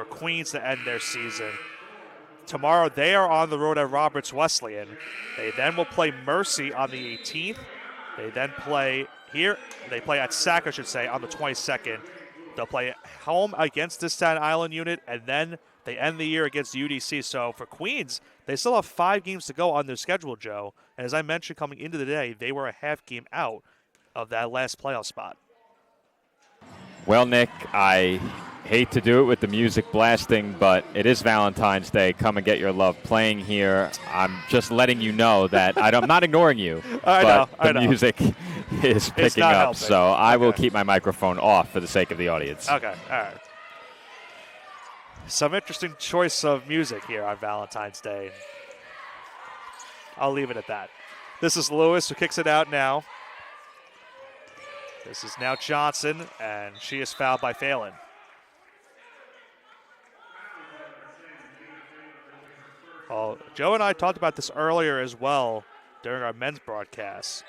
Queens to end their season. Tomorrow they are on the road at Roberts Wesleyan. They then will play Mercy on the 18th. They then play here. They play at SAC, I should say, on the 22nd. They'll play home against the Staten Island unit, and then they end the year against UDC. So for Queens, they still have 5 games to go on their schedule, Joe. And as I mentioned coming into the day, they were a half game out of that last playoff spot. Well, Nick, I hate to do it with the music blasting, but it is Valentine's Day. Come and get your love playing here. I'm just letting you know that I'm not ignoring you, but the music is picking up, helping. so I will keep my microphone off for the sake of the audience. Okay, all right. Some interesting choice of music here on Valentine's Day. I'll leave it at that. This is Lewis who kicks it out now. This is now Johnson, and she is fouled by Phelan. Oh, Joe and I talked about this earlier as well during our men's broadcast.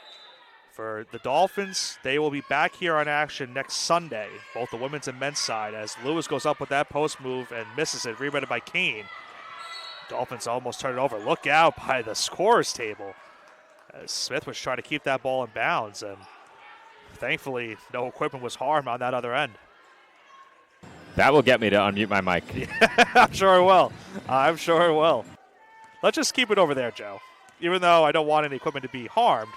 For the Dolphins, they will be back here on action next Sunday, both the women's and men's side, as Lewis goes up with that post move and misses it, rebounded by Kane. Dolphins almost turn it over. Look out by the scorer's table, as Smith was trying to keep that ball in bounds, and thankfully no equipment was harmed on that other end. That will get me to unmute my mic. I'm sure it will. I'm sure it will. Let's just keep it over there, Joe. Even though I don't want any equipment to be harmed,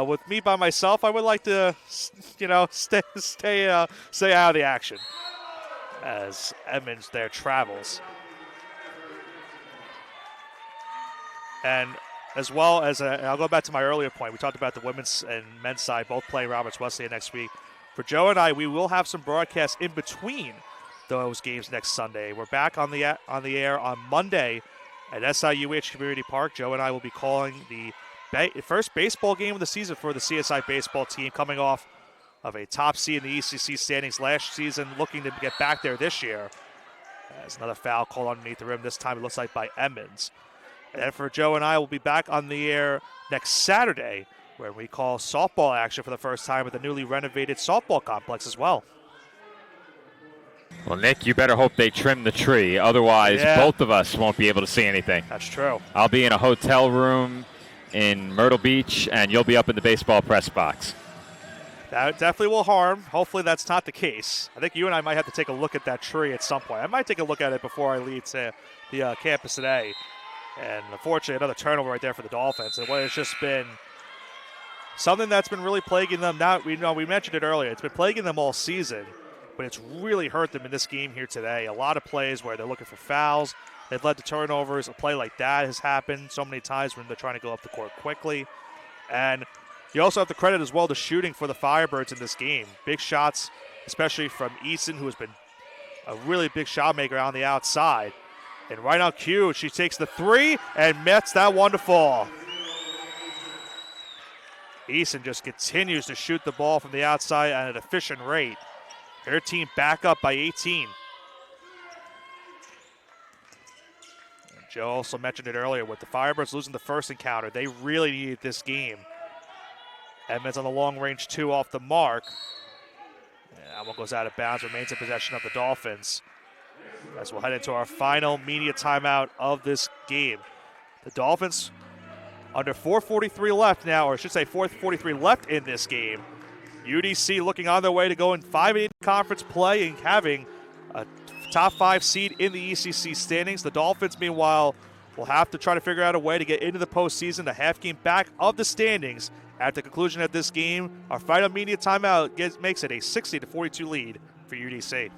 with me by myself, I would like to, stay out of the action as Edmonds there travels. And as well as, I'll go back to my earlier point, we talked about the women's and men's side both playing Roberts Wesleyan next week. For Joe and I, we will have some broadcasts in between those games next Sunday. We're back on the air on Monday at SIUH Community Park. Joe and I will be calling the first baseball game of the season for the CSI baseball team, coming off of a top seed in the ECC standings last season, looking to get back there this year. As another foul called underneath the rim, this time it looks like by Edmonds. And for Joe and I, we'll be back on the air next Saturday, where we call softball action for the first time at the newly renovated softball complex as well. Well, Nick, you better hope they trim the tree. Otherwise, both of us won't be able to see anything. That's true. I'll be in a hotel room in Myrtle Beach, and you'll be up in the baseball press box. That definitely will harm. Hopefully that's not the case. I think you and I might have to take a look at that tree at some point. I might take a look at it before I leave to the campus today. And unfortunately, another turnover right there for the Dolphins. And what has just been something that's been really plaguing them. Now, we mentioned it earlier. It's been plaguing them all season, but it's really hurt them in this game here today. A lot of plays where they're looking for fouls. They've led to turnovers. A play like that has happened so many times when they're trying to go up the court quickly. And you also have to credit as well the shooting for the Firebirds in this game. Big shots, especially from Easton, who has been a really big shot maker on the outside. And right on cue, she takes the three and nets that one to fall. Easton just continues to shoot the ball from the outside at an efficient rate. Their team back up by 18. And Joe also mentioned it earlier, with the Firebirds losing the first encounter, they really needed this game. Edmonds on the long range 2 off the mark. And that one goes out of bounds, remains in possession of the Dolphins. As we'll head into our final media timeout of this game. The Dolphins under 4:43 left now, or I should say 4:43 left in this game. UDC looking on their way to going 5-8 conference play and having a top 5 seed in the ECC standings. The Dolphins, meanwhile, will have to try to figure out a way to get into the postseason, a half game back of the standings. At the conclusion of this game, our final media timeout makes it a 60-42 lead for UDC.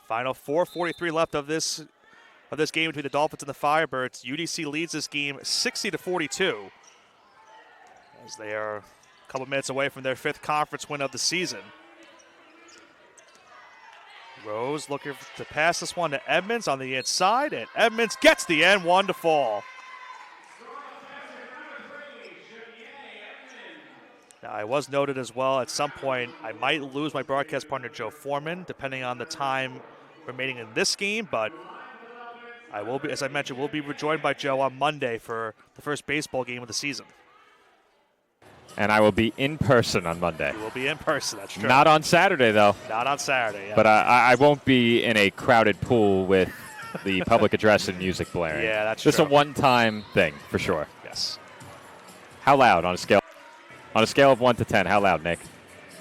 Final 4:43 left of this game between the Dolphins and the Firebirds. UDC leads this game 60-42 as they are a couple minutes away from their 5th conference win of the season. Rose looking to pass this one to Edmonds on the inside, and Edmonds gets the N1 to fall. Now, I was noted as well at some point I might lose my broadcast partner Joe Foreman depending on the time remaining in this game, but I will be, as I mentioned, we'll be rejoined by Joe on Monday for the first baseball game of the season. And I will be in person on Monday. You will be in person, that's true. Not on Saturday, though. Not on Saturday, yeah. But I won't be in a crowded pool with the public address and music blaring. Yeah, that's true. Just a one-time thing, for sure. Yes. How loud on a scale? On a scale of 1 to 10, how loud, Nick?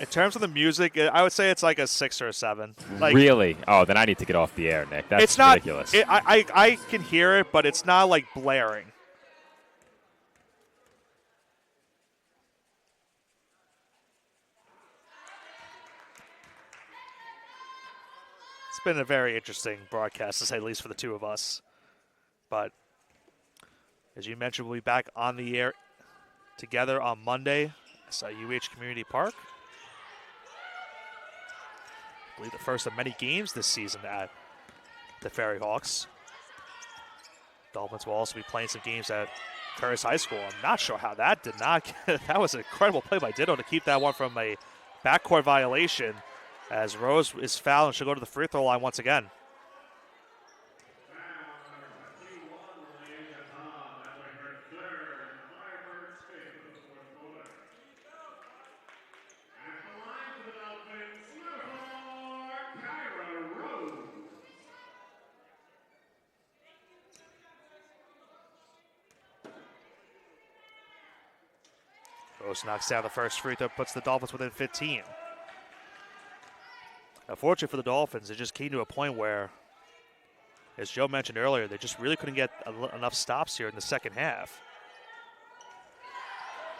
In terms of the music, I would say it's like a 6 or a 7. Like, really? Oh, then I need to get off the air, Nick. That's it's not, ridiculous. I can hear it, but it's not like blaring. It's been a very interesting broadcast, to say the least, for the two of us. But as you mentioned, we'll be back on the air together on Monday at UH Community Park. I believe the first of many games this season at the Ferry Hawks. Dolphins will also be playing some games at Curtis High School. I'm not sure how that did not get, that was an incredible play by Ditto to keep that one from a backcourt violation, as Rose is fouled and she'll go to the free throw line once again. Rose knocks down the first free throw, puts the Dolphins within 15. Unfortunately for the Dolphins, it just came to a point where, as Joe mentioned earlier, they just really couldn't get enough stops here in the second half.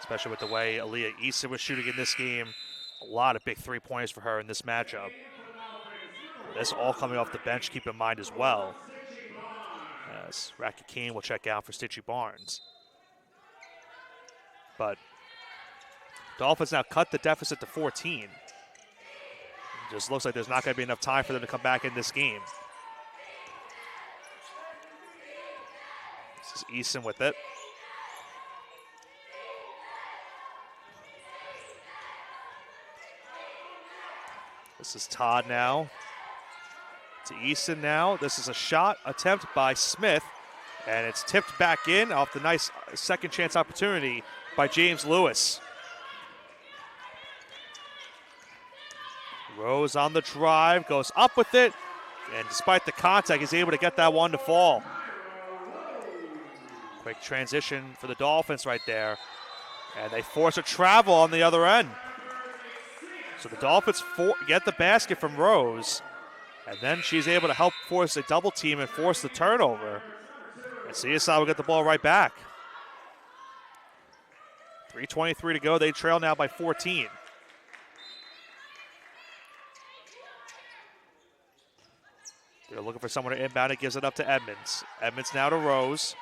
Especially with the way Aaliyah Easton was shooting in this game. A lot of big three-pointers for her in this matchup. This all coming off the bench, keep in mind as well, as Racky Kane will check out for Stitchy Barnes. But Dolphins now cut the deficit to 14. It just looks like there's not going to be enough time for them to come back in this game. This is Easton with it. This is Todd now. To Easton now. This is a shot attempt by Smith, and it's tipped back in off the nice second chance opportunity by James Lewis. Rose on the drive, goes up with it, and despite the contact, he's able to get that one to fall. Quick transition for the Dolphins right there, and they force a travel on the other end. So the Dolphins get the basket from Rose, and then she's able to help force a double team and force the turnover. And CSI will get the ball right back. 3:23 to go. They trail now by 14. They're looking for someone to inbound. It gives it up to Edmonds. Edmonds now to Rose.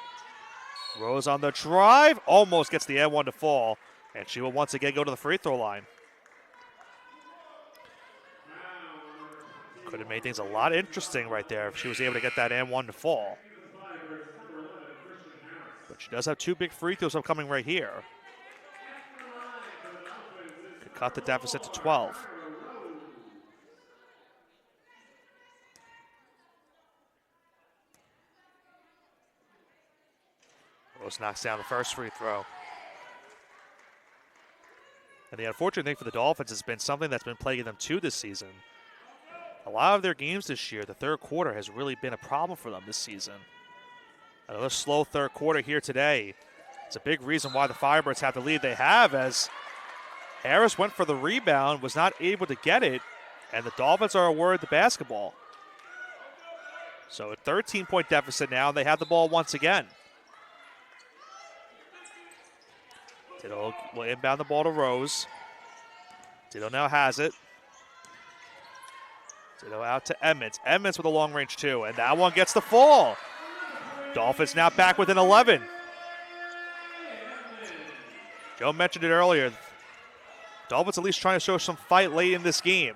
Rose on the drive. Almost gets the N1 to fall. And she will once again go to the free throw line. Could have made things a lot interesting right there if she was able to get that N1 to fall. But she does have two big free throws upcoming right here. Could cut the deficit to 12. Rose knocks down the first free throw. And the unfortunate thing for the Dolphins has been something that's been plaguing them too this season. A lot of their games this year, the third quarter has really been a problem for them this season. Another slow third quarter here today. It's a big reason why the Firebirds have the lead they have, as Harris went for the rebound, was not able to get it, and the Dolphins are awarded the basketball. So a 13-point deficit now, and they have the ball once again. Ditto will inbound the ball to Rose. Ditto now has it. Ditto out to Edmonds. Edmonds with a long range 2, and that one gets the fall. Dolphins now back within 11. Joe mentioned it earlier. Dolphins at least trying to show some fight late in this game.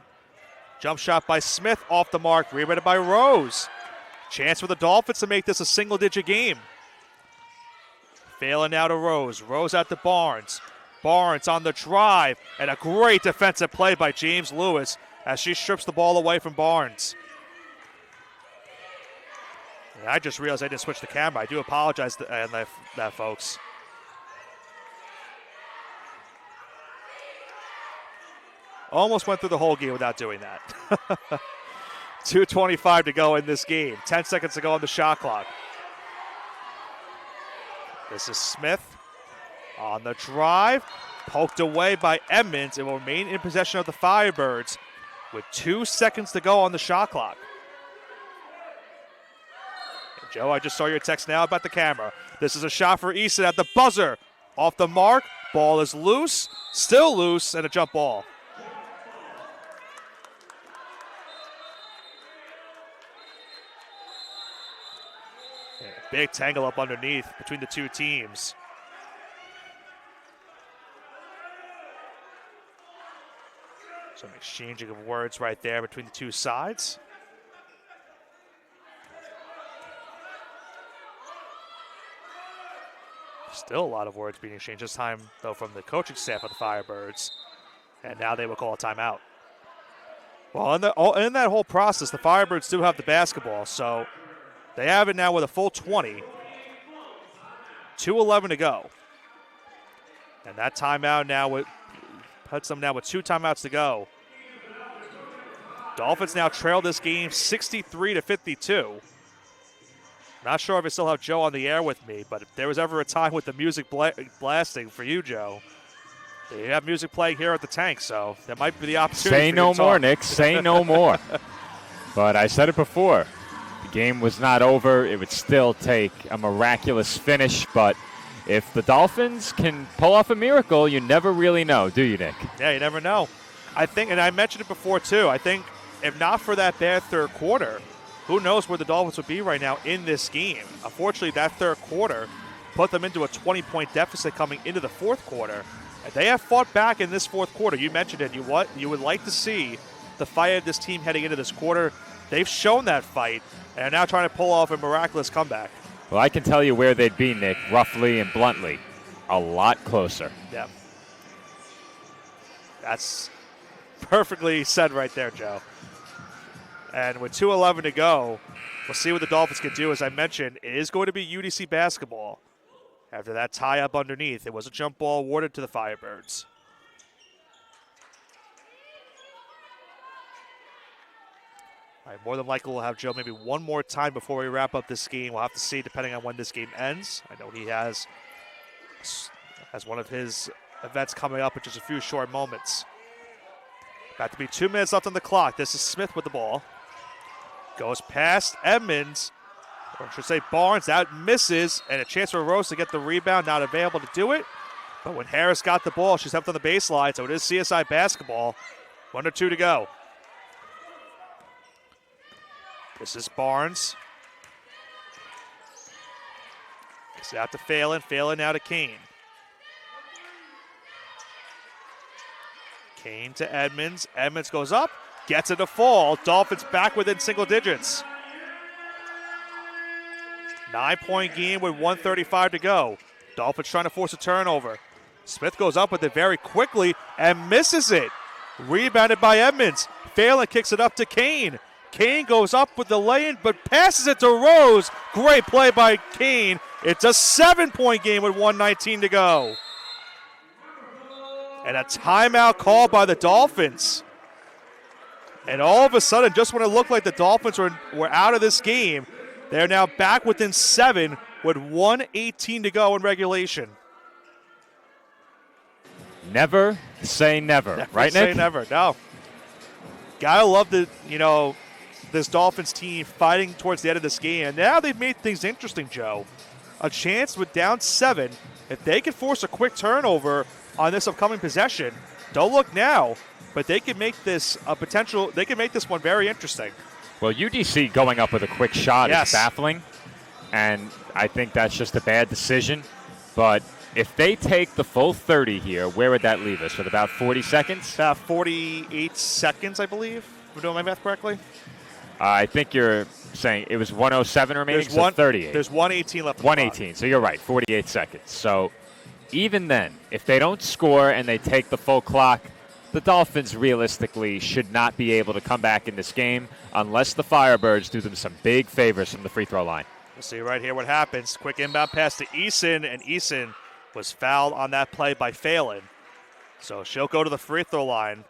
Jump shot by Smith off the mark, rebounded by Rose. Chance for the Dolphins to make this a single-digit game. Failing now to Rose. Rose out to Barnes. Barnes on the drive, and a great defensive play by James Lewis as she strips the ball away from Barnes. And I just realized I didn't switch the camera. I do apologize to that, folks. Almost went through the whole game without doing that. 2:25 to go in this game. 10 seconds to go on the shot clock. This is Smith on the drive. Poked away by Edmonds and will remain in possession of the Firebirds with 2 seconds to go on the shot clock. And Joe, I just saw your text now about the camera. This is a shot for Easton at the buzzer. Off the mark. Ball is loose. Still loose, and a jump ball. Big tangle up underneath between the two teams. Some exchanging of words right there between the two sides. Still a lot of words being exchanged this time, though, from the coaching staff of the Firebirds. And now they will call a timeout. Well, in that whole process, the Firebirds do have the basketball, so they have it now with a full 20. 2:11 to go. And that timeout now puts them now with 2 timeouts to go. Dolphins now trail this game 63-52. Not sure if I still have Joe on the air with me, but if there was ever a time with the music blasting for you, Joe, they have music playing here at the Tank, so that might be the opportunity. Say no more, Nick. Say no more. But I said it before. The game was not over. It would still take a miraculous finish, but if the Dolphins can pull off a miracle, you never really know, do you, Nick? Yeah, you never know. I think, and I mentioned it before too, I think if not for that bad third quarter, who knows where the Dolphins would be right now in this game. Unfortunately, that third quarter put them into a 20-point deficit coming into the fourth quarter. And they have fought back in this fourth quarter. You mentioned it. You would like to see the fight of this team heading into this quarter. They've shown that fight and are now trying to pull off a miraculous comeback. Well, I can tell you where they'd be, Nick, roughly and bluntly. A lot closer. Yeah. That's perfectly said right there, Joe. And with 2:11 to go, we'll see what the Dolphins can do. As I mentioned, it is going to be UDC basketball. After that tie-up underneath, it was a jump ball awarded to the Firebirds. All right, more than likely we'll have Joe maybe one more time before we wrap up this game. We'll have to see depending on when this game ends. I know he has one of his events coming up in just a few short moments. About to be 2 minutes left on the clock. This is Smith with the ball. Goes past Edmonds, or I should say Barnes. That misses, and a chance for Rose to get the rebound. Not available to do it. But when Harris got the ball, she's up on the baseline, so it is CSI basketball. 1 or 2 to go. This is Barnes. It's out to Phelan. Phelan now to Kane. Kane to Edmonds. Edmonds goes up. Gets it to fall. Dolphins back within single digits. 9-point game with 1:35 to go. Dolphins trying to force a turnover. Smith goes up with it very quickly and misses it. Rebounded by Edmonds. Phelan kicks it up to Kane. Kane goes up with the lay-in, but passes it to Rose. Great play by Kane. It's a 7-point game with 1:19 to go. And a timeout called by the Dolphins. And all of a sudden, just when it looked like the Dolphins were out of this game, they're now back within 7 with 1:18 to go in regulation. Never say never, right, Nick? Never say never, no. Gotta love this Dolphins team fighting towards the end of this game. And now they've made things interesting, Joe. A chance with down 7. If they can force a quick turnover on this upcoming possession, don't look now. but they can make this a potential. They can make this one very interesting. Well, UDC going up with a quick shot is baffling, and I think that's just a bad decision. But if they take the full 30 here, where would that leave us? With about 40 seconds? About 48 seconds, I believe. If I'm doing my math correctly. I think you're saying it was 107 remaining, so 38. There's 118 left. 118, so you're right, 48 seconds. So even then, if they don't score and they take the full clock, the Dolphins realistically should not be able to come back in this game unless the Firebirds do them some big favors from the free throw line. We'll see right here what happens. Quick inbound pass to Eason, and Eason was fouled on that play by Phelan. So she'll go to the free throw line.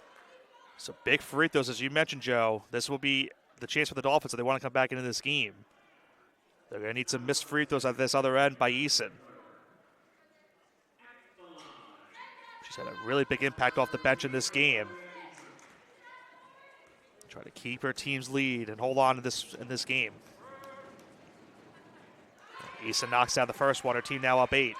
So big free throws, as you mentioned, Joe. This will be the chance for the Dolphins if they want to come back into this game. They're going to need some missed free throws at this other end by Eason. She's had a really big impact off the bench in this game. Try to keep her team's lead and hold on to this in this game. Eason knocks down the first one. Her team now up 8.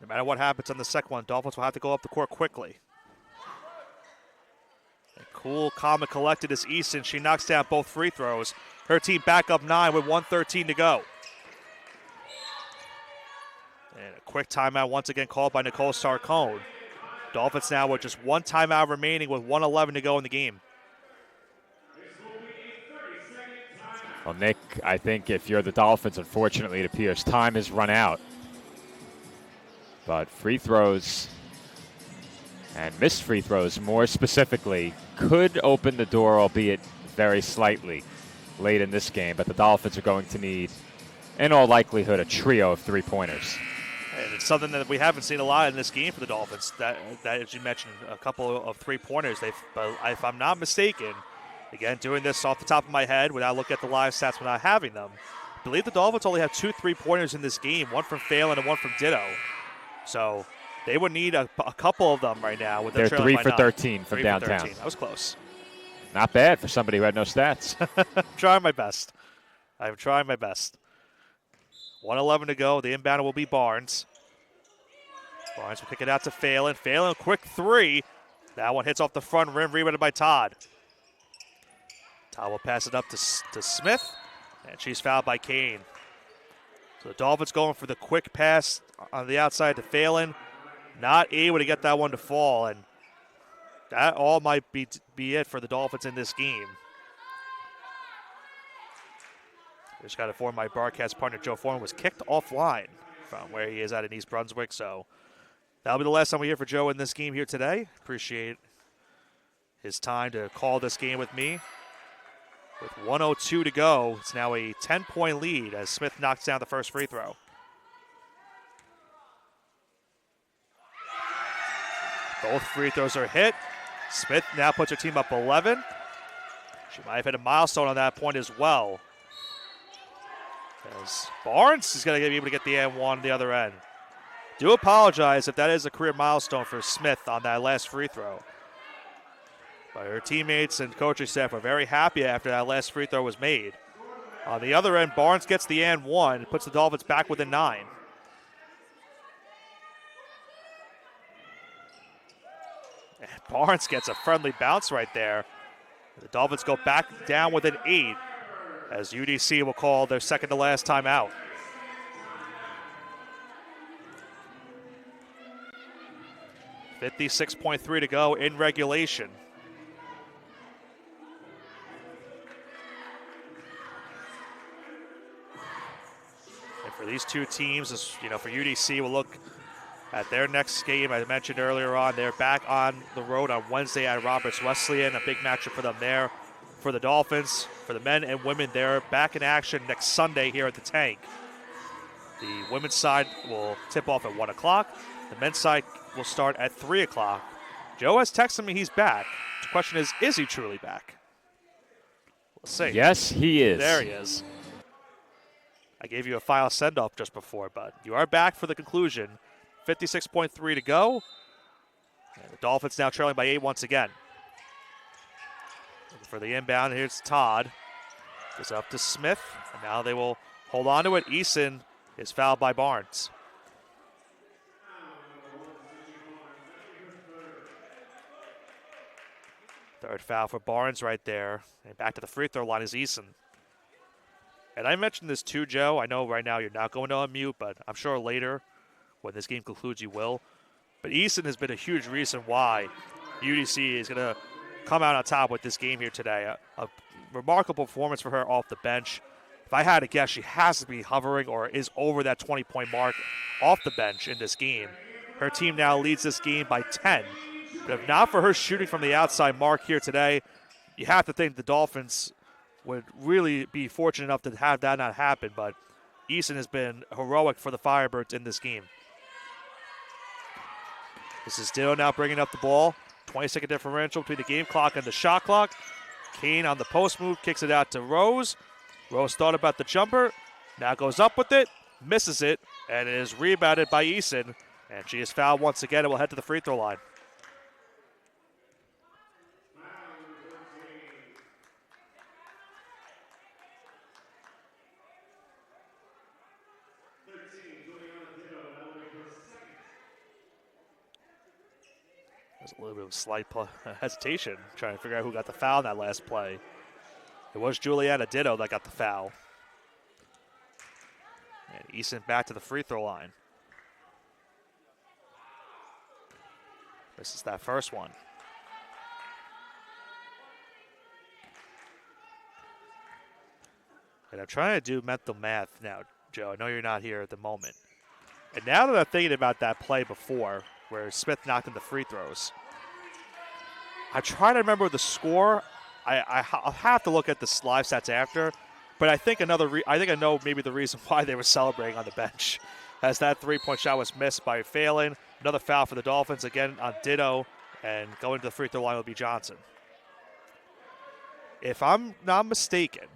No matter what happens on the second one, Dolphins will have to go up the court quickly. And cool, calm, and collected is Eason. She knocks down both free throws. Her team back up 9 with 1:13 to go. And a quick timeout once again called by Nicole Sarcone. Dolphins now with just one timeout remaining with 1:11 to go in the game. Well, Nick, I think if you're the Dolphins, unfortunately, it appears time has run out. But free throws and missed free throws, more specifically, could open the door, albeit very slightly, late in this game. But the Dolphins are going to need, in all likelihood, a trio of three-pointers. And it's something that we haven't seen a lot in this game for the Dolphins. That as you mentioned, a couple of three-pointers. But if I'm not mistaken, again, doing this off the top of my head without looking at the live stats without having them, I believe the Dolphins only have 2 3-pointers in this game, one from Phelan and one from Ditto. So they would need a couple of them right now. With They're 3 for 9. 13 from 3 downtown. For 13. That was close. Not bad for somebody who had no stats. I'm trying my best. I'm trying my best. 1:11 to go. The inbounder will be Barnes. Barnes will kick it out to Phelan. Phelan, quick 3. That one hits off the front rim, rebounded by Todd. Todd will pass it up to Smith, and she's fouled by Kane. So the Dolphins going for the quick pass on the outside to Phelan. Not able to get that one to fall, and that all might be it for the Dolphins in this game. Just got to inform my broadcast partner, Joe Foreman, was kicked offline from where he is at in East Brunswick. So that'll be the last time we hear for Joe in this game here today. Appreciate his time to call this game with me. With 1:02 to go, it's now a 10-point lead as Smith knocks down the first free throw. Both free throws are hit. Smith now puts her team up 11. She might have hit a milestone on that point as well. As Barnes is going to be able to get the and one on the other end. Do apologize if that is a career milestone for Smith on that last free throw. But her teammates and coaching staff were very happy after that last free throw was made. On the other end, Barnes gets the and one and puts the Dolphins back within 9. And Barnes gets a friendly bounce right there. The Dolphins go back down within 8 as UDC will call their second to last timeout. .56.3 to go in regulation. And for these two teams, for UDC, we'll look at their next game. I mentioned earlier on, they're back on the road on Wednesday at Roberts Wesleyan. A big matchup for them there. For the Dolphins, for the men and women, they're back in action next Sunday here at the Tank. The women's side will tip off at 1 o'clock. The men's side will start at 3 o'clock. Joe has texted me he's back. The question is he truly back? We'll see. Yes, he is. There he is. I gave you a final send-off just before, but you are back for the conclusion. 56.3 to go. And the Dolphins now trailing by 8 once again. Looking for the inbound, here's Todd. Goes up to Smith, and now they will hold on to it. Eason is fouled by Barnes. Third foul for Barnes right there. And back to the free throw line is Eason. And I mentioned this too, Joe. I know right now you're not going to unmute, but I'm sure later when this game concludes you will. But Eason has been a huge reason why UDC is going to come out on top with this game here today. A remarkable performance for her off the bench. If I had to guess, she has to be hovering or is over that 20-point mark off the bench in this game. Her team now leads this game by 10. But if not for her shooting from the outside mark here today, you have to think the Dolphins would really be fortunate enough to have that not happen. But Eason has been heroic for the Firebirds in this game. This is Ditto now bringing up the ball. 20-second differential between the game clock and the shot clock. Kane on the post move, kicks it out to Rose. Rose thought about the jumper, now goes up with it, misses it, and it is rebounded by Eason. And she is fouled once again and will head to the free throw line. There's a little bit of slight hesitation trying to figure out who got the foul in that last play. It was Juliana Ditto that got the foul. And Eason back to the free throw line. This is that first one. And I'm trying to do mental math now, Joe. I know you're not here at the moment. And now that I'm thinking about that play before, where Smith knocked in the free throws, I try to remember the score. I'll have to look at the live stats after, but I think I know maybe the reason why they were celebrating on the bench, as that three-point shot was missed by Phelan. Another foul for the Dolphins again on Ditto, and going to the free throw line will be Johnson. If I'm not mistaken,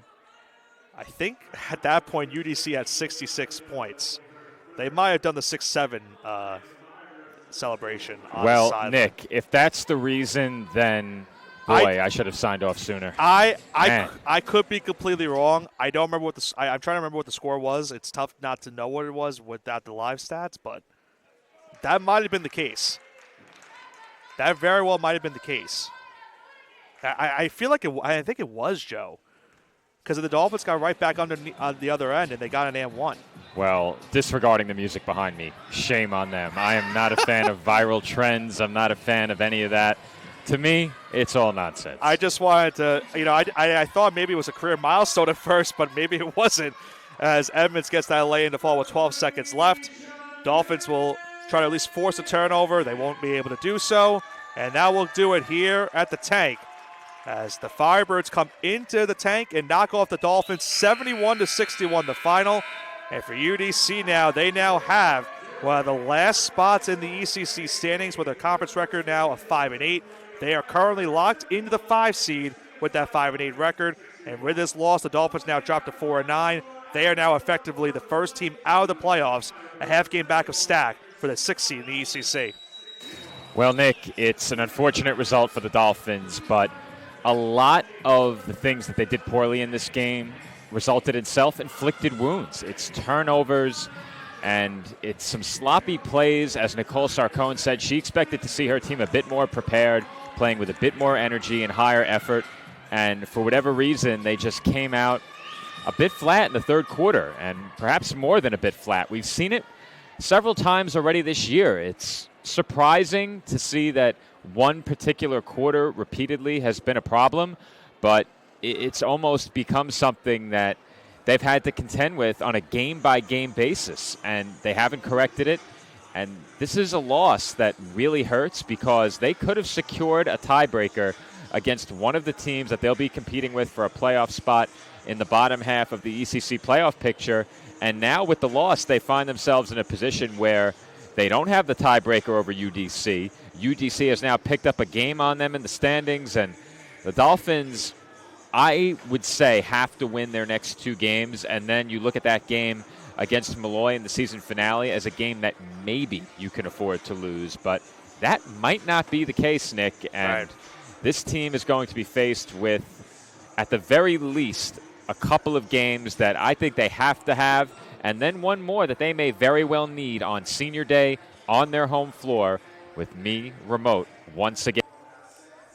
I think at that point UDC had 66 points. They might have done the 6-7 celebration on the sideline. Nick, if that's the reason, then I should have signed off sooner. I could be completely wrong. I don't remember what I'm trying to remember what the score was. It's tough not to know what it was without the live stats, but that might have been the case. That very well might have been the case. I feel like I think it was, Joe, because the Dolphins got right back on the other end and they got an and one. Well, disregarding the music behind me, shame on them. I am not a fan of viral trends. I'm not a fan of any of that. To me, it's all nonsense. I just wanted to, I thought maybe it was a career milestone at first, but maybe it wasn't, as Edmonds gets that lay in the fall with 12 seconds left. Dolphins will try to at least force a turnover. They won't be able to do so. And now we'll do it here at the tank, as the Firebirds come into the tank and knock off the Dolphins 71-61 the final. And for UDC now, they now have one of the last spots in the ECC standings with a conference record now of 5-8. They are currently locked into the 5 seed with that 5-8 record. And with this loss, the Dolphins now drop to 4-9. They are now effectively the first team out of the playoffs, a half game back of Stack for the 6th seed in the ECC. Well, Nick, it's an unfortunate result for the Dolphins, but a lot of the things that they did poorly in this game resulted in self-inflicted wounds. It's turnovers, and it's some sloppy plays. As Nicole Sarcone said, she expected to see her team a bit more prepared, playing with a bit more energy and higher effort. And for whatever reason, they just came out a bit flat in the third quarter, and perhaps more than a bit flat. We've seen it several times already this year. It's surprising to see that one particular quarter repeatedly has been a problem, but it's almost become something that they've had to contend with on a game-by-game basis, and they haven't corrected it. And this is a loss that really hurts, because they could have secured a tiebreaker against one of the teams that they'll be competing with for a playoff spot in the bottom half of the ECC playoff picture. And now with the loss, they find themselves in a position where they don't have the tiebreaker over UDC. UDC has now picked up a game on them in the standings, and the Dolphins, I would say, have to win their next 2 games. And then you look at that game against Malloy in the season finale as a game that maybe you can afford to lose. But that might not be the case, Nick. And this team is going to be faced with, at the very least, a couple of games that I think they have to have, and then one more that they may very well need on Senior Day on their home floor, with me remote once again.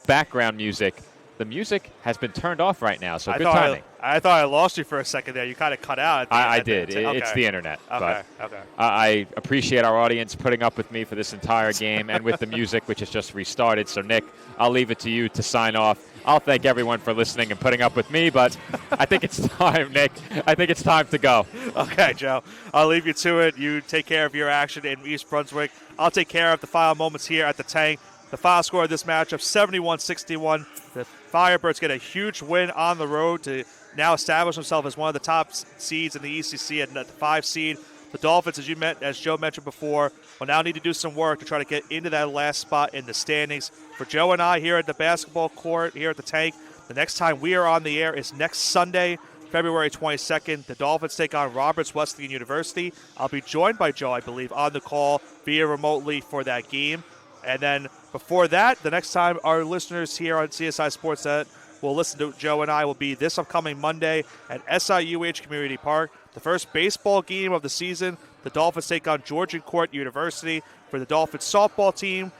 background music. The music has been turned off right now, so good timing. I thought I lost you for a second there. You kind of cut out. I did. It's the internet. Okay. But I appreciate our audience putting up with me for this entire game and with the music, which has just restarted. So, Nick, I'll leave it to you to sign off. I'll thank everyone for listening and putting up with me, but I think it's time, Nick. I think it's time to go. Okay, Joe. I'll leave you to it. You take care of your action in East Brunswick. I'll take care of the final moments here at the Tank. The final score of this matchup, 71-61. The Firebirds get a huge win on the road to now establish themselves as one of the top seeds in the ECC at the 5 seed. The Dolphins, as Joe mentioned before, will now need to do some work to try to get into that last spot in the standings. For Joe and I here at the basketball court, here at the Tank, the next time we are on the air is next Sunday, February 22nd. The Dolphins take on Roberts Wesleyan University. I'll be joined by Joe, I believe, on the call via remotely for that game. And then before that, the next time our listeners here on CSI Sportsnet will listen to Joe and I will be this upcoming Monday at SIUH Community Park. The first baseball game of the season, the Dolphins take on Georgian Court University. For the Dolphins softball team,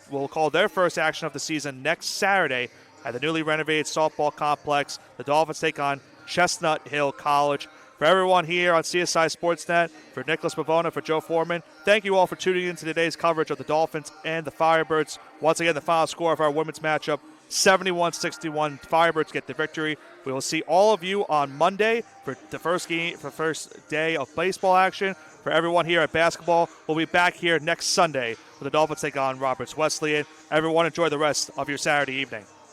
will call their first action of the season next Saturday at the newly renovated softball complex. The Dolphins take on Chestnut Hill College. For everyone here on CSI Sportsnet, for Nicholas Pavona, for Joe Foreman, thank you all for tuning in to today's coverage of the Dolphins and the Firebirds. Once again, the final score of our women's matchup, 71-61. Firebirds get the victory. We will see all of you on Monday for the first day of baseball action. For everyone here at basketball, we'll be back here next Sunday for the Dolphins take on Roberts Wesleyan. Everyone enjoy the rest of your Saturday evening.